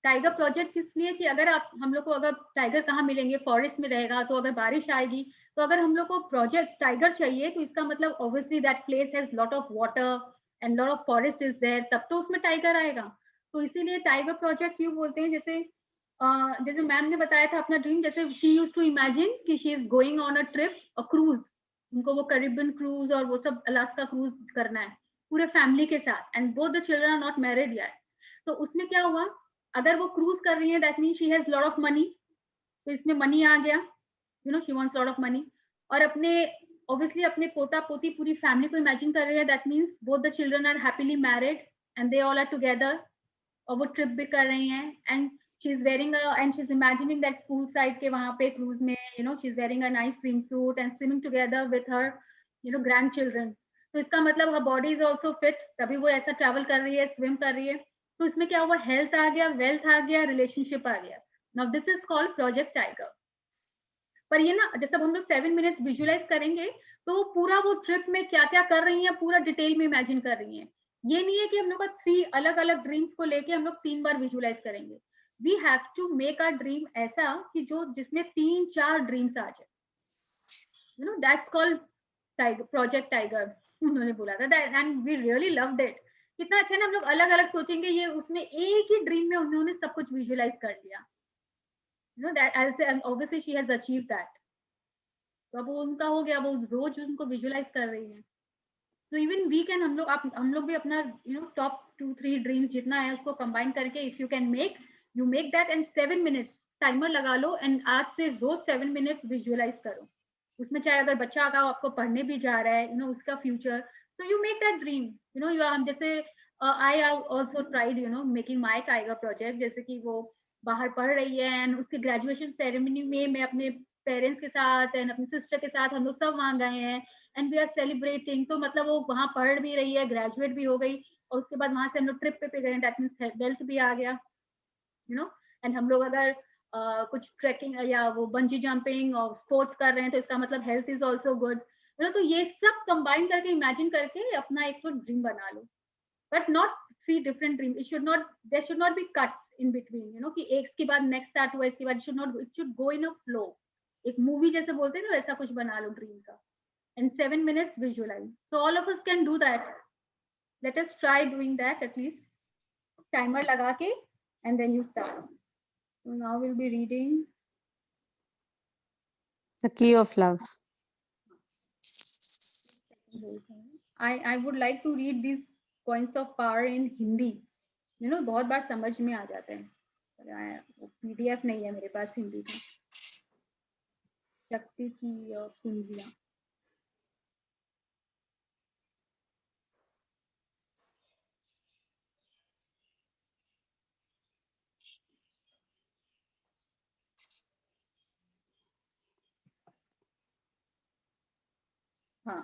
Tiger project इसलिए कि अगर आप हम लोग को, अगर टाइगर कहाँ मिलेंगे, फॉरेस्ट में रहेगा, तो अगर बारिश आएगी, तो अगर हम लोग को प्रोजेक्ट टाइगर चाहिए, तो इसका मतलब obviously that place has lot of water and lot of forest is there, तब तो उसमें टाइगर आएगा. तो इसीलिए टाइगर प्रोजेक्ट क्यों बोलते हैं. जैसे मैम ने बताया था अपना ड्रीम, जैसे शी यूज्ड टू इमेजिन कि she is going on a trip, a cruise. उनको वो कैरिबियन क्रूज और वो सब अलास्का क्रूज करना है पूरे फैमिली के साथ, and both the children are not married yet. तो उसमें क्या हुआ, अगर वो क्रूज कर रही है, that mean she has lot of money. तो इसमें मनी आ गया, you know, she wants lot of money. और अपने ऑब्वियसली अपने पोता पोती पूरी फैमिली को इमेजिन कर रही है, that means both the children are happily married and they all are together. और वो ट्रिप भी कर रही हैं, and she is wearing and she is imagining that pool side के वहां पे क्रूज में, you know, she is wearing a nice swimsuit and swimming together with her you know grandchildren. तो इसका मतलब her body is also fit, तभी वो ऐसा ट्रैवल कर रही है, स्विम कर रही है. तो इसमें क्या हुआ, हेल्थ आ गया, वेल्थ आ गया, रिलेशनशिप आ गया. Now this is called project tiger. पर ये ना, जैसे हम लोग 7 मिनट विजुअलाइज करेंगे, तो पूरा वो ट्रिप में क्या क्या कर रही हैं पूरा डिटेल में इमेजिन कर रही हैं. ये नहीं है कि हम लोग का 3 अलग अलग ड्रीम्स को लेके हम लोग 3 बार विजुअलाइज करेंगे. We have to make our dream ऐसा कि जो जिसमें 3-4 ड्रीम्स आ जाए. You know, that's called tiger, project tiger. उन्होंने बोला था that, and we really loved it. कितना अच्छा ना, हम लोग अलग अलग सोचेंगे, ये उसमें एक ही ड्रीम में उन्होंने सब कुछ विजुअलाइज कर लिया. You know that obviously she has achieved that. तो अब वो उनका हो गया, वो रोज उनको विजुअलाइज कर रही है. तो इवन वी कैन, हम लोग भी अपना यू नो टॉप 2-3 ड्रीम्स जितना है उसको कंबाइन करके, if you can make, you make that and 7 minutes timer लगा लो, एंड आज से रोज 7 मिनट्स विजुअलाइज करो. उसमें चाहे अगर बच्चा आगा आपको पढ़ने भी जा रहा है, यू नो, उसका future, so you make that dream, you know, you are जैसे I also tried, you know, making my tiger project. जैसे कि वो बाहर पढ़ रही है, एंड उसके ग्रेजुएशन सेरेमनी में मैं अपने पेरेंट्स के साथ एंड अपनी सिस्टर के साथ हम लोग सब वहाँ गए हैं, एंड वी आर सेलिब्रेटिंग. तो मतलब वो वहाँ पढ़ भी रही है, ग्रेजुएट भी हो गई, और उसके बाद वहाँ से हम लोग ट्रिप पे गए, दैट मीन्स वेल्थ भी आ गया, यू नो. एंड हम लोग अगर कुछ ट्रैकिंग या वो बंजी जंपिंग और स्पोर्ट्स कर रहे हैं, तो इसका मतलब health is also good, you know. तो ये सब कंबाइन करके इमेजिन करके अपना एक तो ड्रीम बना लो, but not 3 different dream. It should not, there should not be cuts in between, you know, कि एक के बाद नेक्स्ट स्टार्ट हुआ, इसके बाद should not, it should go in a flow. एक मूवी जैसे बोलते हैं ना, वैसा कुछ बना लो ड्रीम का, and 7 minutes visualise. So all of us can do that. Let us try doing that at least, timer लगा के, and then you start. So now we'll be reading The Key of Love. I would like to read these points of power in Hindi. You know, बहुत बार समझ में आ जाते हैं, PDF नहीं है मेरे पास हिंदी का. शक्ति की कुंजियां. हाँ,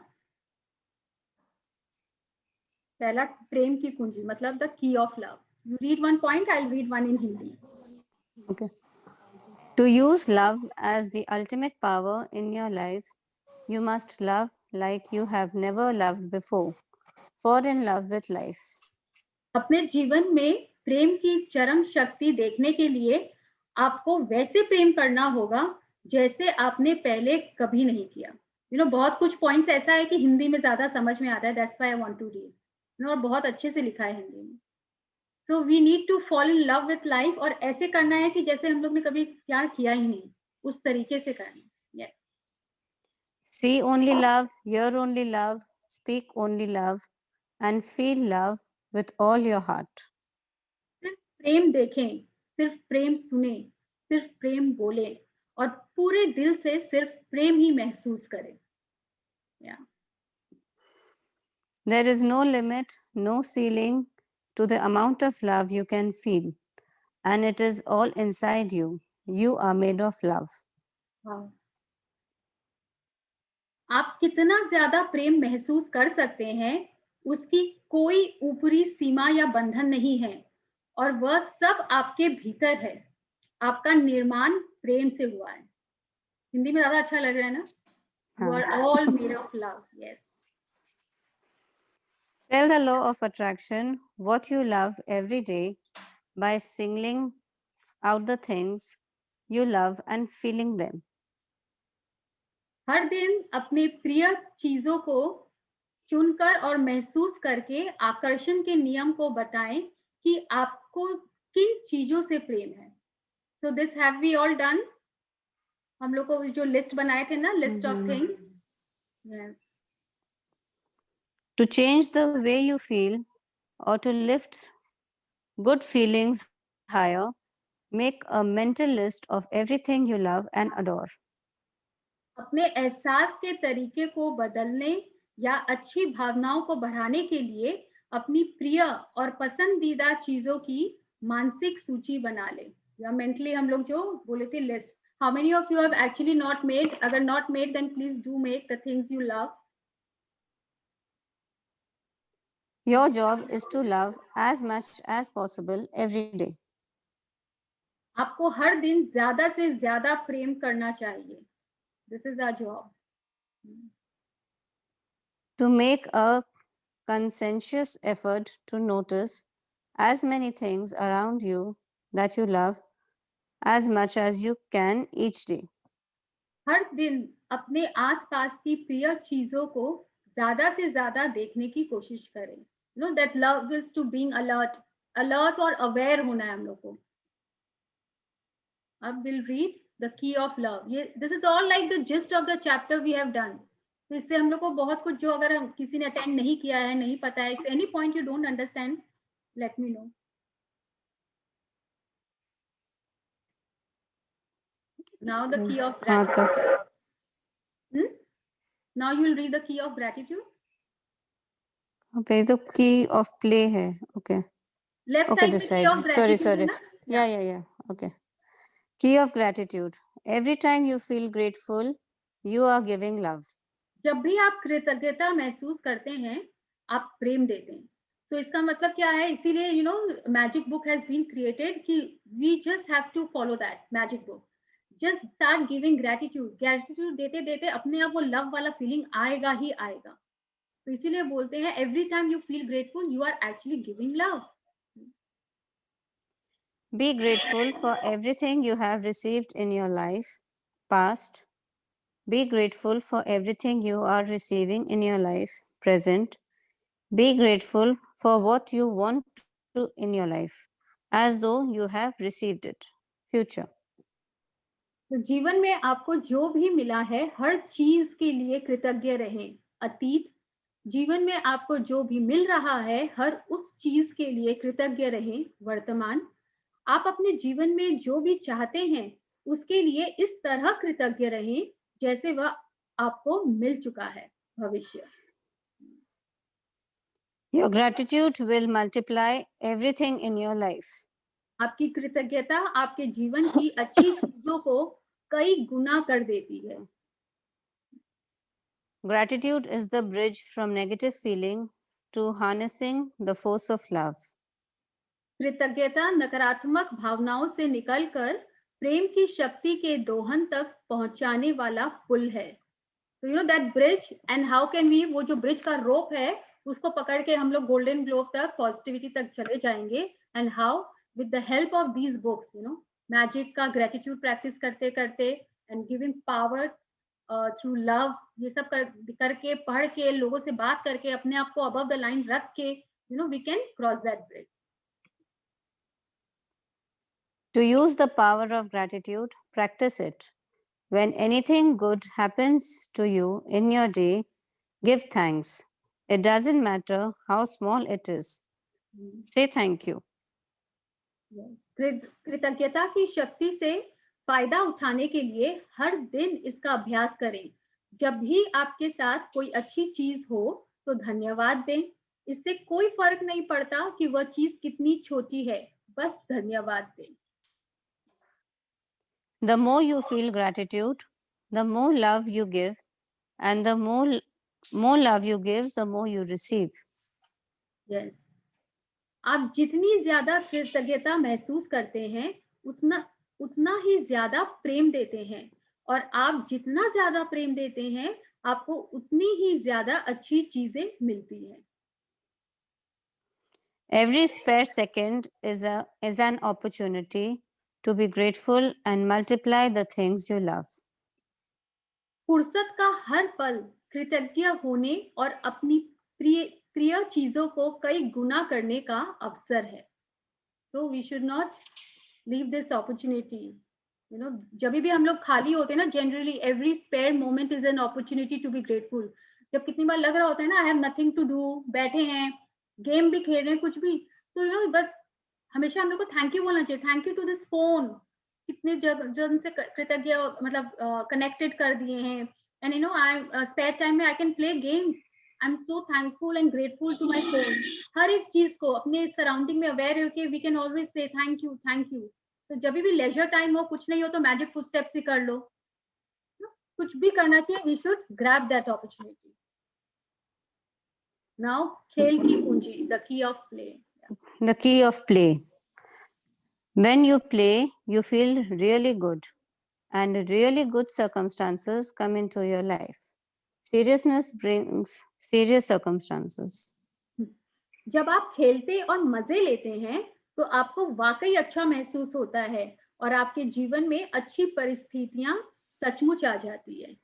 पहला प्रेम की कुंजी मतलब the key of love. You read one point, I'll read one in Hindi. Okay. To use love as the ultimate power in your life, you must love like you have never loved before. Fall in love with life. अपने जीवन में प्रेम की चरम शक्ति देखने के लिए आपको वैसे प्रेम करना होगा जैसे आपने पहले कभी नहीं किया। बहुत कुछ पॉइंट्स ऐसा है कि हिंदी में ज्यादा समझ में आता है, that's why I want to read. और बहुत अच्छे से लिखा है हिंदी में। So we need to fall in love with life, और ऐसे करना है कि जैसे हम लोग ने कभी प्यार किया ही नहीं, उस तरीके से करना है। Yes. See only love, hear only love, speak only love, and feel love with all your heart. सिर्फ प्रेम देखें, सिर्फ प्रेम सुने, सिर्फ प्रेम बोले, और पूरे दिल से सिर्फ प्रेम ही महसूस करें। There is no limit, no ceiling to the amount of love you can feel, and it is all inside you. You are made of love. हाँ। आप कितना ज्यादा प्रेम महसूस कर सकते हैं, उसकी कोई ऊपरी सीमा या बंधन नहीं है, और वह सब आपके भीतर है। आपका निर्माण प्रेम से हुआ है। हिंदी में ज्यादा अच्छा लग रहा है ना? You are all made of love. Yes. Tell the law of attraction what you love every day by singling out the things you love and feeling them. हर दिन अपने प्रिय चीजों को चुनकर और महसूस करके आकर्षण के नियम को बताएं कि आपको किन चीजों से प्रेम है। So this have we all done? हम लोग को जो लिस्ट बनाए थे ना, list of things. Yes. To change the way you feel or to lift good feelings higher, make a mental list of everything you love and adore. अपने एहसास के तरीके को बदलने या अच्छी भावनाओं को बढ़ाने के लिए अपनी प्रिय और पसंदीदा चीजों की मानसिक सूची बना ले, या मेंटली हम लोग जो बोले थे list. How many of you have actually not made? अगर not made then please do make the things you love. Your job is to love as much as possible every day. आपको हर दिन ज्यादा से ज्यादा प्रेम करना चाहिए। This is our job. To make a conscientious effort to notice as many things around you that you love as much as you can each day. हर दिन अपने आसपास की प्रिय चीजों को ज्यादा से ज्यादा देखने की कोशिश करें। That love is to being alert और अवेयर होना है हम लोग को। अब will read the key of love. ये this is all like the gist of the chapter we have done. तो इससे हम लोग को बहुत कुछ, जो अगर किसी ने अटेंड नहीं किया है, नहीं पता है, any point you don't understand, let me know. Now the key of gratitude. Now you will read the key of gratitude. Okay, the key of play hai. Okay. Left Okay, side this the key side. of gratitude. Sorry. है ना? Yeah. Okay. Key of gratitude. Every time you feel grateful, you are giving love. जब भी आप कृतज्ञता महसूस करते हैं, आप प्रेम देते हैं। तो इसका मतलब क्या है? इसीलिए magic book has been created कि we just have to follow that magic book. Just start giving gratitude. Gratitude देते देते अपने आप वो लव वाला फीलिंग आएगा ही आएगा। तो इसीलिए बोलते हैं every time you feel grateful, you are actually giving love. Be grateful for everything you have received in your life, past. Be grateful for everything you are receiving in your life, present. Be grateful for what you want to in your life, as though you have received it, future. तो जीवन में आपको जो भी मिला है, हर चीज के लिए कृतज्ञ रहें। अतीत, जीवन में आपको जो भी मिल रहा है, हर उस चीज के लिए कृतज्ञ रहें। वर्तमान, आप अपने जीवन में जो भी चाहते हैं, उसके लिए इस तरह कृतज्ञ रहें जैसे वह आपको मिल चुका है। भविष्य, Your gratitude will multiply everything in your life. आपकी कृतज्ञता आपके जीवन की अच्छी चीजों को कई गुना कर देती है। Gratitude is the bridge from negative feeling to harnessing the force of love. कृतज्ञता नकारात्मक भावनाओं से निकलकर प्रेम की शक्ति के दोहन तक पहुंचाने वाला पुल है। तो that bridge, and how can we, वो जो ब्रिज का रोप है उसको पकड़ के हम लोग गोल्डन ग्लोब तक, पॉजिटिविटी तक चले जाएंगे। And how? With the help of these books, magic का ग्रेटिट्यूड प्रैक्टिस करते करते and giving power through love, ये सब करके, पढ़ के, लोगों से बात करके, अपने आप को अबव द लाइन रख के, we can cross that bridge. To use the power of gratitude, practice it. When anything good happens to you in your day, give thanks. It doesn't matter how small it is. Say thank you. कृतज्ञता की शक्ति से फायदा उठाने के लिए हर दिन इसका अभ्यास करें. जब भी आपके साथ कोई अच्छी चीज हो तो धन्यवाद दें. इससे कोई फर्क नहीं पड़ता कि वह चीज कितनी छोटी है, बस धन्यवाद दें. The more you feel gratitude, the more love you give, and the more love you give, the more you receive. Yes. आप जितनी ज्यादा कृतज्ञता महसूस करते हैं, उतना ही ज्यादा प्रेम देते हैं, और आप जितना ज्यादा प्रेम देते हैं, आपको उतनी ही ज्यादा अच्छी चीजें मिलती हैं. Every spare second is an opportunity to be grateful and multiply the things you love. फुर्सत का हर पल कृतज्ञ होने और अपनी प्रिय चीजों को कई गुना करने का अवसर है. So we should not leave this opportunity. जब भी हम लोग खाली होते हैं ना, generally every spare moment is an opportunity to be grateful. जब कितनी बार लग रहा होता है ना, I have nothing to do, बैठे हैं, गेम भी खेल रहे हैं, कुछ भी, तो बस हमेशा हम लोग को थैंक यू बोलना चाहिए. Thank you to this phone, कितने जन से कृतज्ञ, मतलब कनेक्टेड कर दिए हैं. एंड आई स्पेयर टाइम में I can play games. I am so thankful and grateful to my phone. हर एक चीज को अपने सराउंडिंग में अवेयर होके we can always say thank you, thank you. तो जब भी लेजर टाइम हो, कुछ नहीं हो, तो मैजिक फुटस्टेप्स ही कर लो. कुछ भी करना चाहिए, we should grab that opportunity. Now खेल की पूंजी, the key of play. The key of play. When you play, you feel really good, and really good circumstances come into your life. Seriousness brings serious circumstances. जब आप खेलते और मजे लेते हैं तो आपको वाकई अच्छा महसूस होता है और आपके जीवन में अच्छी परिस्थितियां सचमुच आ जाती है.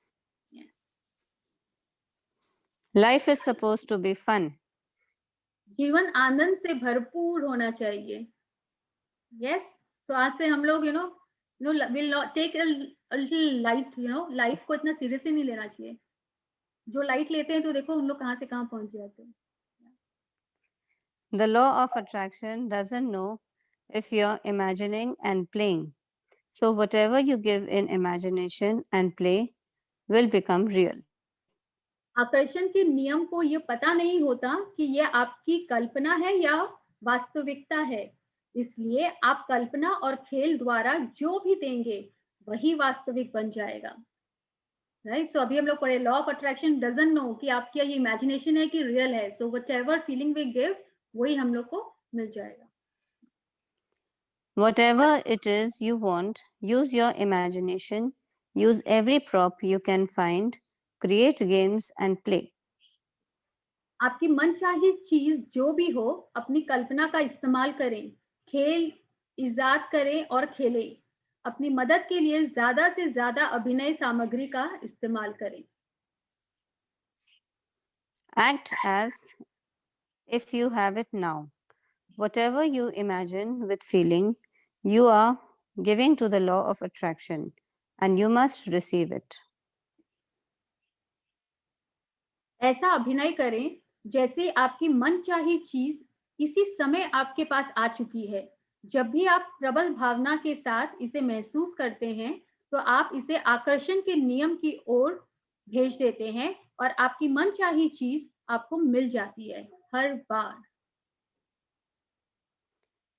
Life is supposed to be fun. Jeevan Anand से भरपूर होना चाहिए. यस, तो आज से हम लोग will take a little light. Life को इतना सीरियसली नहीं लेना चाहिए. जो लाइट लेते हैं तो देखो उन लोग कहाँ से कहाँ पहुंच जाते हैं. The law of attraction doesn't know if you're imagining and playing. So whatever you give in imagination and play will become real. आकर्षण के नियम को ये पता नहीं होता कि ये आपकी कल्पना है या वास्तविकता है. इसलिए आप कल्पना और खेल द्वारा जो भी देंगे वही वास्तविक बन जाएगा. राइट. सो अभी हम लोग पढ़े, law of attraction doesn't know कि आपकी ये इमेजिनेशन है कि रियल है. So whatever feeling we give, वही हम लोग को मिल जाएगा. Whatever it is you want, use your imagination, use every prop you can find, create games and play. आपकी मनचाही चीज जो भी हो, अपनी कल्पना का इस्तेमाल करें, खेल इजाद करें और खेलें. अपनी मदद के लिए ज्यादा से ज्यादा अभिनय सामग्री का इस्तेमाल करें. Act as if you have it now. Whatever you imagine with feeling, you are giving to the law of attraction, and you must receive it. ऐसा अभिनय करें जैसे आपकी मनचाही चीज इसी समय आपके पास आ चुकी है. जब भी आप प्रबल भावना के साथ इसे महसूस करते हैं तो आप इसे आकर्षण के नियम की ओर भेज देते हैं और आपकी मनचाही चीज आपको मिल जाती है हर बार.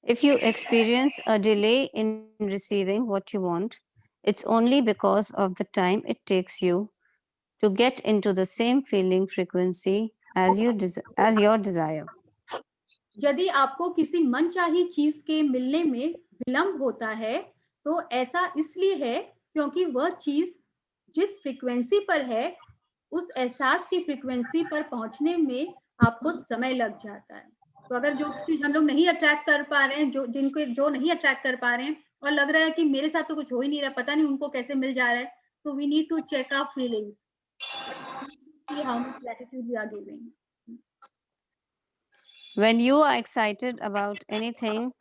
If you experience a delay in receiving what you want, it's only because of the time it takes you to get into the same feeling frequency as your desire. यदि आपको किसी मनचाही चीज के मिलने में विलंब होता है तो ऐसा इसलिए है क्योंकि वह चीज जिस फ्रीक्वेंसी पर है, उस एहसास की फ्रीक्वेंसी पर पहुंचने में आपको समय लग जाता है. तो अगर जो चीज हम लोग नहीं अट्रैक्ट कर पा रहे हैं, जो नहीं अट्रैक्ट कर पा रहे हैं और लग रहा है कि मेरे साथ तो कुछ हो ही नहीं रहा, पता नहीं उनको कैसे मिल जा रहा है. So we need to check our feelings. See how much gratitude we are giving. When you are excited about anything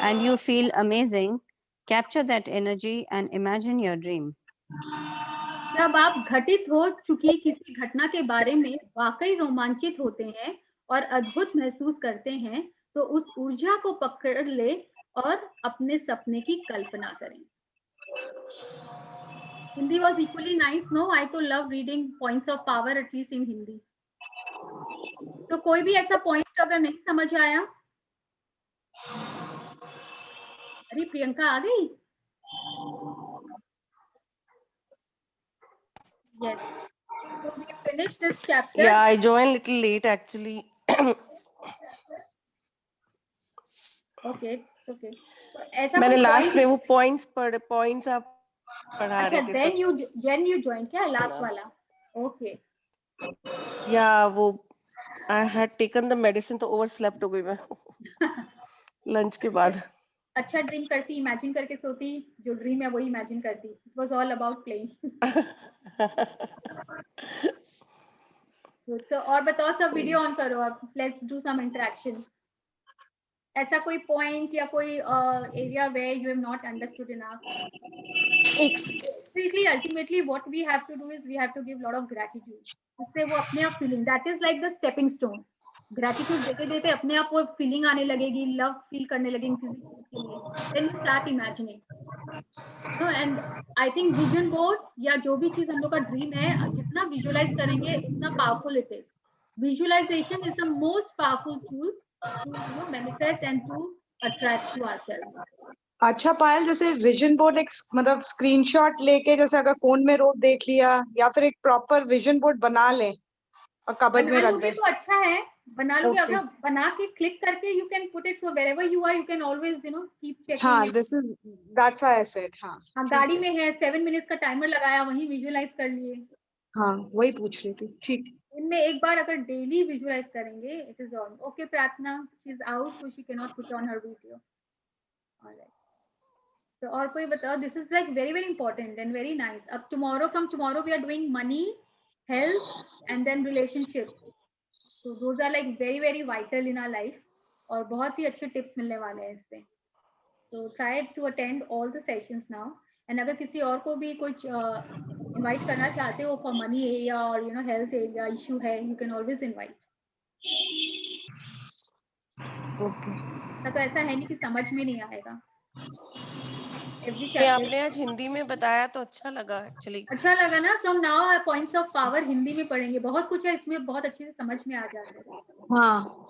and you feel amazing, capture that energy and imagine your dream. जब आप घटित हो चुकी किसी घटना के बारे में वाकई रोमांचित होते हैं और अद्भुत महसूस करते हैं, तो उस ऊर्जा को पकड़ ले और अपने सपने की कल्पना करें. Hindi was equally nice, no? I to love reading points of power at least in Hindi. तो कोई भी ऐसा पॉइंट अगर नहीं समझ आया, अरे प्रियंका आ गई. Yes. So we finished this chapter. Yeah, I joined little late actually. Okay, okay. तो ऐसा मैंने कोई लास्ट point- में वो पॉइंट्स आप पढ़ा अच्छा, रहे थे then you joined क्या लास्ट वाला? Okay. या वो I had taken the medicine तो overslept हो गई मैं लंच के बाद. अच्छा ड्रीम करती, इमेजिन करके सोती, जो ड्रीम है वही इमेजिन करती. It was all about playing. तो और बताओ, सब वीडियो ऑन करो अब. Let's do some interaction. ऐसा कोई पॉइंट या कोई area where you have not understood enough. Basically, ultimately, what we have to do is we have to give lot of gratitude. उससे वो अपने आप feeling, that is like the stepping stone. Gratitude देते देते अपने आप वो feeling आने लगेगी, love feel करने लगेगी किसी चीज के लिए. Then you start imagining. No, and I think vision board या जो भी चीज हम लोग का ड्रीम है, जितना visualize करेंगे उतना powerful it is. Visualization is the most powerful tool to manifest and to attract to ourselves. अच्छा पायल, जैसे विजन बोर्ड एक मतलब स्क्रीनशॉट लेके, जैसे अगर फोन में रोड देख लिया, या फिर एक प्रॉपर विजन बोर्ड बना ले और कबर्ड में बना रख लोगे दे. तो अच्छा है. बना लोगे, Okay. अगर बना के क्लिक करके you can put it, so wherever you are you can always keep checking हाँ, it. that's why I said. हाँ, हाँ, ठीक गाड़ी है. में है, 7 मिनट्स का टाइमर लगाया, वहीं विजुअलाइज कर लिए. हाँ, वही पूछ रही थी. ठीक. इनमें एक बार अगर डेली विजुअलाइज करेंगे, it is on. Okay, प्रार्थना, she is out so she cannot put on her video. Alright. तो और कोई बताओ. This is like very very important and very nice. अब from tomorrow we are doing money, health and then relationship. So those are like very very vital in our life. और बहुत ही अच्छे tips मिलने वाले हैं इससे. So try to attend all the sessions now. And अगर किसी और को भी कुछ invite करना चाहते हो for money area or health area issue है, you can always invite. Okay. तो ऐसा है नहीं कि समझ में नहीं आएगा. Every ये chapter. आपने आज हिंदी में बताया तो अच्छा लगा एक्चुअली. अच्छा लगा ना. From now our points of power Hindi में पढ़ेंगे. बहुत कुछ है इसमें, बहुत अच्छे से समझ में आ जाता है. हाँ.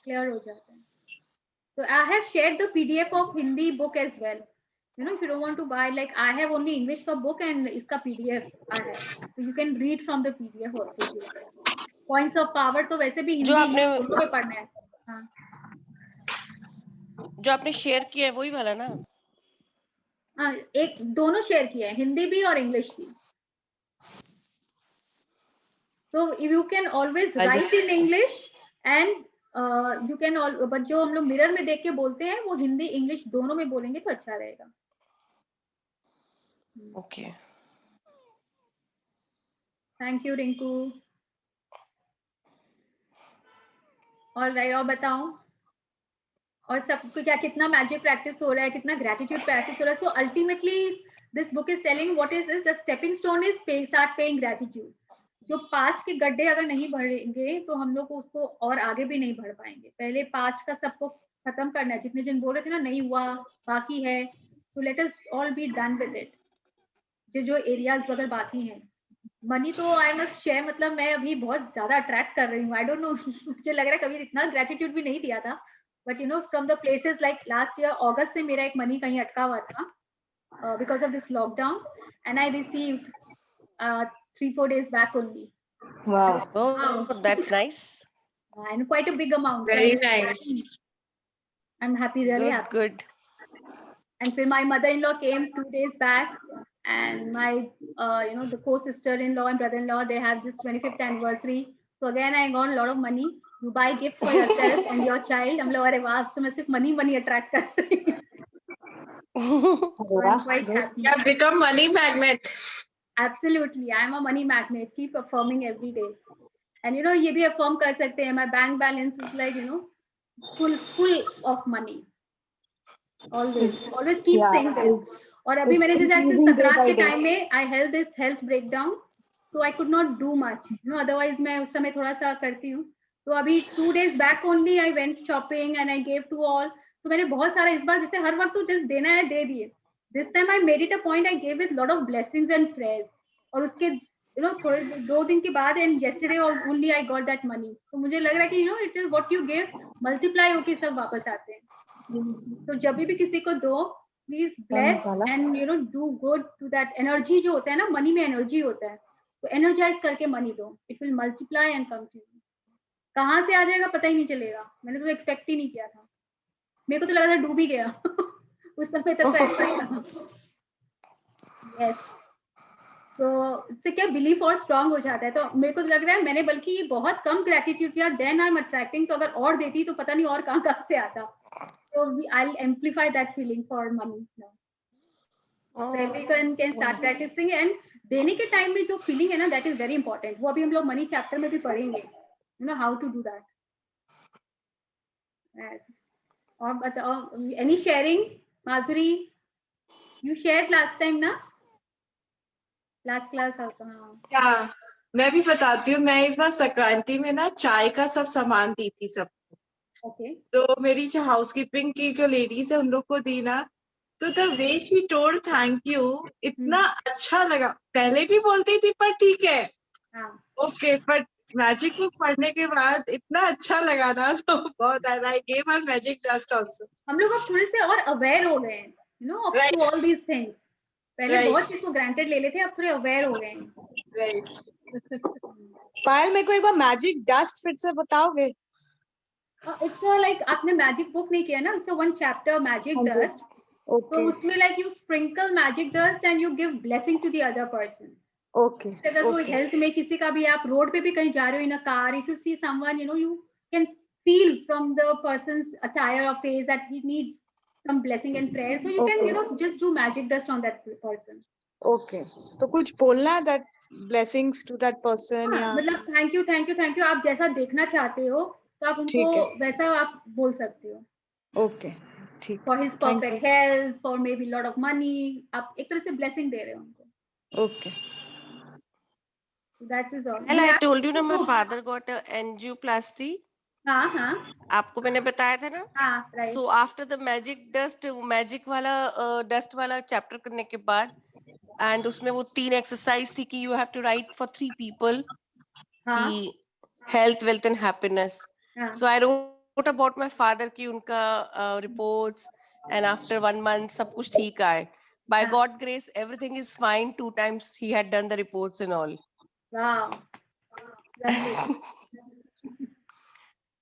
Clear हो जाता है. So I have shared the PDF of Hindi book as well. If you don't want to buy, like I have only English का book and इसका PDF I have. So you can read from the PDF also. Points of power तो वैसे भी हिंदी दोनों में पढ़ना है. हाँ. जो आपने शेयर किया है वही वाला ना? हाँ, एक दोनों शेयर किया है, हिंदी भी और इंग्लिश भी. So if you can always write in English and you can all, but जो हम लोग मिरर में देख के बोलते हैं वो हिंदी इंग्लिश दोनों में बोलेंगे तो अच्छा रहेगा. Okay. Thank you Rinku. और बताओ और सबको क्या, कितना मैजिक प्रैक्टिस हो रहा है, कितना ग्रेटिट्यूड प्रैक्टिस हो रहा है. So ultimately this book is telling what is the stepping stone is start paying gratitude. जो पास्ट के गड्ढे अगर नहीं भरेंगे तो हम लोग उसको और आगे भी नहीं बढ़ पाएंगे. पहले पास्ट का सबको खत्म करना है. जितने जन बोल रहे थे ना नहीं हुआ, बाकी है, तो let us all be done with it. जो एरियाज अगर बाकी हैं. मनी तो आई मस्ट शेयर, मतलब मैं अभी बहुत ज्यादा अट्रैक्ट कर रही हूँ. आई डोंट नो, मुझे लग रहा है कभी इतना ग्रेटिट्यूड भी नहीं दिया था. But from the places like last year August से मेरा एक मनी कहीं अटका हुआ था because of this lockdown and I received 3-4 days back only. Wow. Oh, that's nice. And quite a big amount. Very nice. I'm happy, really happy. Good. And then my mother-in-law came 2 days back, and my the co-sister-in-law and brother-in-law, they have this 25th anniversary. So again I got a lot of money. You buy gifts for yourself and your child. हम लोग अरे वाह, तो मैं सिर्फ money attract कर रही हूँ. So I'm quite happy. You have become money magnet. Absolutely, I am a money magnet. Keep affirming every day. And you know, ये भी affirm कर सकते हैं. My bank balance is like, you know, full of money. Always keep Yeah, saying this. और अभी it's मैंने जैसे actually increasing day Sankrant by के day. टाइम में I held this health breakdown, so I could not do much. You know, otherwise मैं उस समय थोड़ा सा करती हूँ. तो अभी 2 days back only I went shopping and I gave to all. तो मैंने बहुत सारा इस बार, जैसे हर वक्त तो just देना है दे दिए. This time I made it a point. I gave with lot of blessings and prayers. और उसके you know थोड़े 2 दिन के बाद and yesterday only I got that money. तो मुझे लग रहा है कि you know it is what you give multiply होके सब वापस आते हैं. तो जब भी किसी को दो, please bless and you know do good to that. Energy जो होता है ना, मनी में एनर्जी होता है, तो एनर्जाइज करके मनी दो. It will multiply and come to you. कहाँ से आ जाएगा पता ही नहीं चलेगा. मैंने तो एक्सपेक्ट ही नहीं किया था. मेरे को तो लगा था डूब ही गया उस समय तक तो ऐसा था. यस, तो इससे क्या बिलीफ और स्ट्रांग हो जाता है. तो मेरे को तो लग रहा है मैंने बल्कि बहुत कम ग्रेटिट्यूड किया, देन आई एम अट्रैक्टिंग. तो अगर और देती तो पता नहीं और कहाँ से आता. So I'll amplify that feeling for money now. So everyone can start practicing. And देने के टाइम में जो feeling है ना, that is very important. वो अभी हम लोग money chapter में भी पढ़ेंगे. You know how to do that. Yes. और बताओ, any sharing, Madhuri? You shared last time ना? Last class also. हाँ. क्या मैं भी बताती हूँ. मैं इस बार संक्रांति में ना चाय का सब सामान दी थी सब. Okay. तो मेरी जो हाउसकीपिंग की जो लेडीज है उन लोग को दी ना, तो the way she told thank you, इतना अच्छा लगा. पहले भी बोलती थी पर ठीक है, ओके, बट मैजिक बुक पढ़ने के बाद इतना अच्छा लगा ना, तो बहुत. I gave her magic dust also. हम लोग अब थोड़े से और अवेयर हो गए हैं, you know, up to all these things. पहले बहुत चीज को ग्रांटेड ले लेते हैं, अब थोड़े अवेयर हो गए हैं. राइट. पायल, मेरे को एक बार मैजिक डस्ट फिर से बताओगे? इट्स लाइक आपने मैजिक बुक नहीं किया ना, it's one chapter magic dust. तो उसमें like you sprinkle magic dust and you give blessing to the other person. Okay. अगर वो हेल्थ में किसी का भी, आप रोड पे भी कहीं जा रहे हो in a car, if you see someone, you know, you can feel from the person's attire or face that he needs some blessing and prayer, so you can, you know, just do magic dust on that person. Okay. तो कुछ बोलना है that blessings to that person या मतलब thank you thank you thank you, आप जैसा देखना चाहते हो तो आप उनको वैसा आप बोल सकते हो. ओके, ठीक. For his perfect health, for maybe lot of money, आप एक तरह से blessing दे रहे हो उनको. Okay. That is all. Well, I told you ना, my father got a angioplasty. हाँ. आपको मैंने बताया था ना. हाँ, right. So after the magic dust, magic वाला dust वाला chapter करने के बाद, and उसमें वो 3 exercise थी कि you have to write for 3 people. कि health, wealth and happiness. So I wrote about my father कि उनका reports, and after 1 month सब कुछ ठीक आए. By God grace, everything is fine. 2 times he had done the reports and all. Wow. Lovely.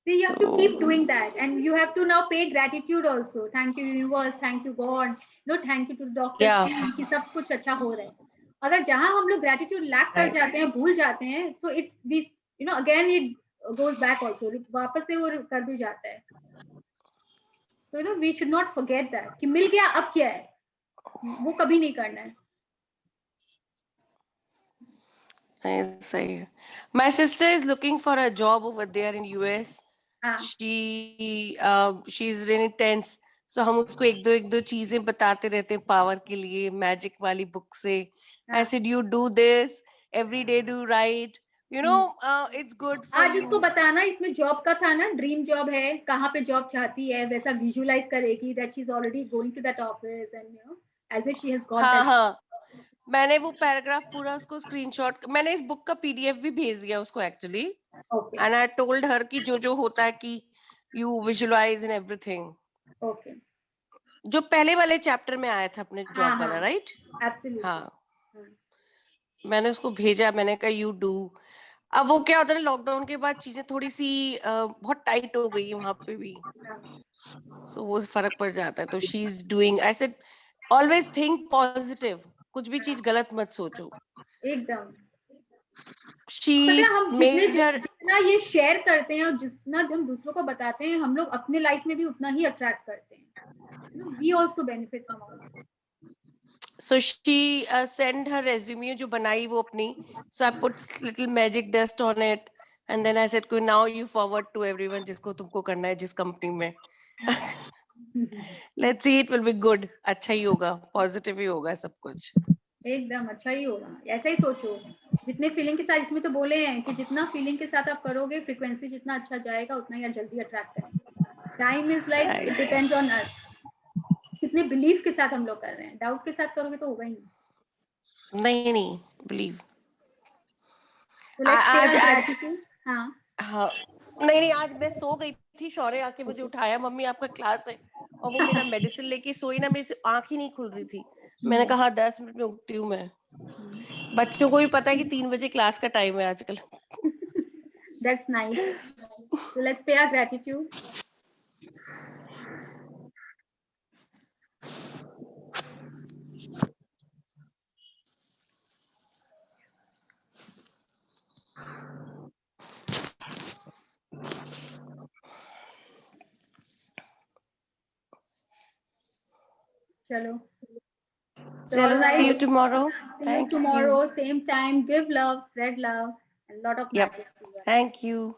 See, you have to keep doing that, and you have to now pay gratitude also. Thank you universe, thank you God, no, thank you to the doctor कि सब कुछ अच्छा हो रहा है. अगर जहाँ हम लोग gratitude lack कर जाते हैं, भूल जाते हैं, so it's this, you know, again it goes back also. वापस से वो कर भी जाता है. So you know, we should not forget that कि मिल गया अब क्या है, वो कभी नहीं करना है. सही है. My sister is looking for a job over there in US. She's really tense. So हम उसको एक दो चीजें बताते रहते हैं पावर के लिए, मैजिक वाली बुक से. I said you do this every day, do write. You know, it's good for आज you. इसको बताना, इसमें जॉब का था ना, ड्रीम जॉब है, कहाँ पे जॉब चाहती है, वैसा विजुअलाइज करेगी that she's already going to that office and you know as if she has got that. हाँ. मैंने वो पैराग्राफ पूरा उसको स्क्रीनशॉट, मैंने इस बुक का पीडीएफ भी भेज दिया उसको actually. And I told her कि जो होता है कि you visualize in everything. Okay. जो पहले वाले चैप्टर में आया था अपने जॉब वाला, राइट? एब्सोल्युटली. हाँ. मैंने उसको भेजा, मैंने कहा यू डू. अब वो क्या होता है, लॉकडाउन के बाद चीजें थोड़ी सी बहुत टाइट हो गई वहां पे भी, सो वो फर्क पड़ जाता है. तो she is doing. I said always think positive, कुछ भी चीज गलत मत सोचो. एकदम. हम जितना ये शेयर करते हैं और जितना हम दूसरों को बताते हैं, हम लोग अपने लाइफ में भी उतना ही अट्रैक्ट करते हैं. we also benefit from all that. So she sent her resume जो बनाई वो अपनी. So I put little magic dust on it, and then I said, now you forward to everyone जिसको तुमको करना है जिस company में. Let's see, it will be good. अच्छा ही होगा, positive ही होगा सब कुछ. एकदम अच्छा ही होगा, ऐसा ही सोचो. जितने फीलिंग के साथ, इसमें तो बोले हैं कि जितना फीलिंग के साथ आप करोगे, फ्रीक्वेंसी जितना अच्छा जाएगा उतना ही आप जल्दी अट्रैक्ट करेंगे. Time is like it depends on us. कितने बिलीफ के साथ हम लोग कर रहे हैं. डाउट के साथ करोगे तो होगा ही नहीं. नहीं believe. So let's share आज our आज gratitude. हाँ नहीं आज मैं सो गई थी. शौर्य आके मुझे उठाया, मम्मी आपका क्लास है, और वो मेरा मेडिसिन लेके सोई ना, मेरी से आंख ही नहीं खुल रही थी. मैंने कहा 10 मिनट में उठती हूँ मैं. बच्चों को भी पता है कि 3 बजे क्लास का टाइम है आजकल. That's nice. So let's pay our gratitude. Chalo. चलो, see you tomorrow. See you tomorrow, same time. Give love, spread love, and lot of Yep. magic. Thank you.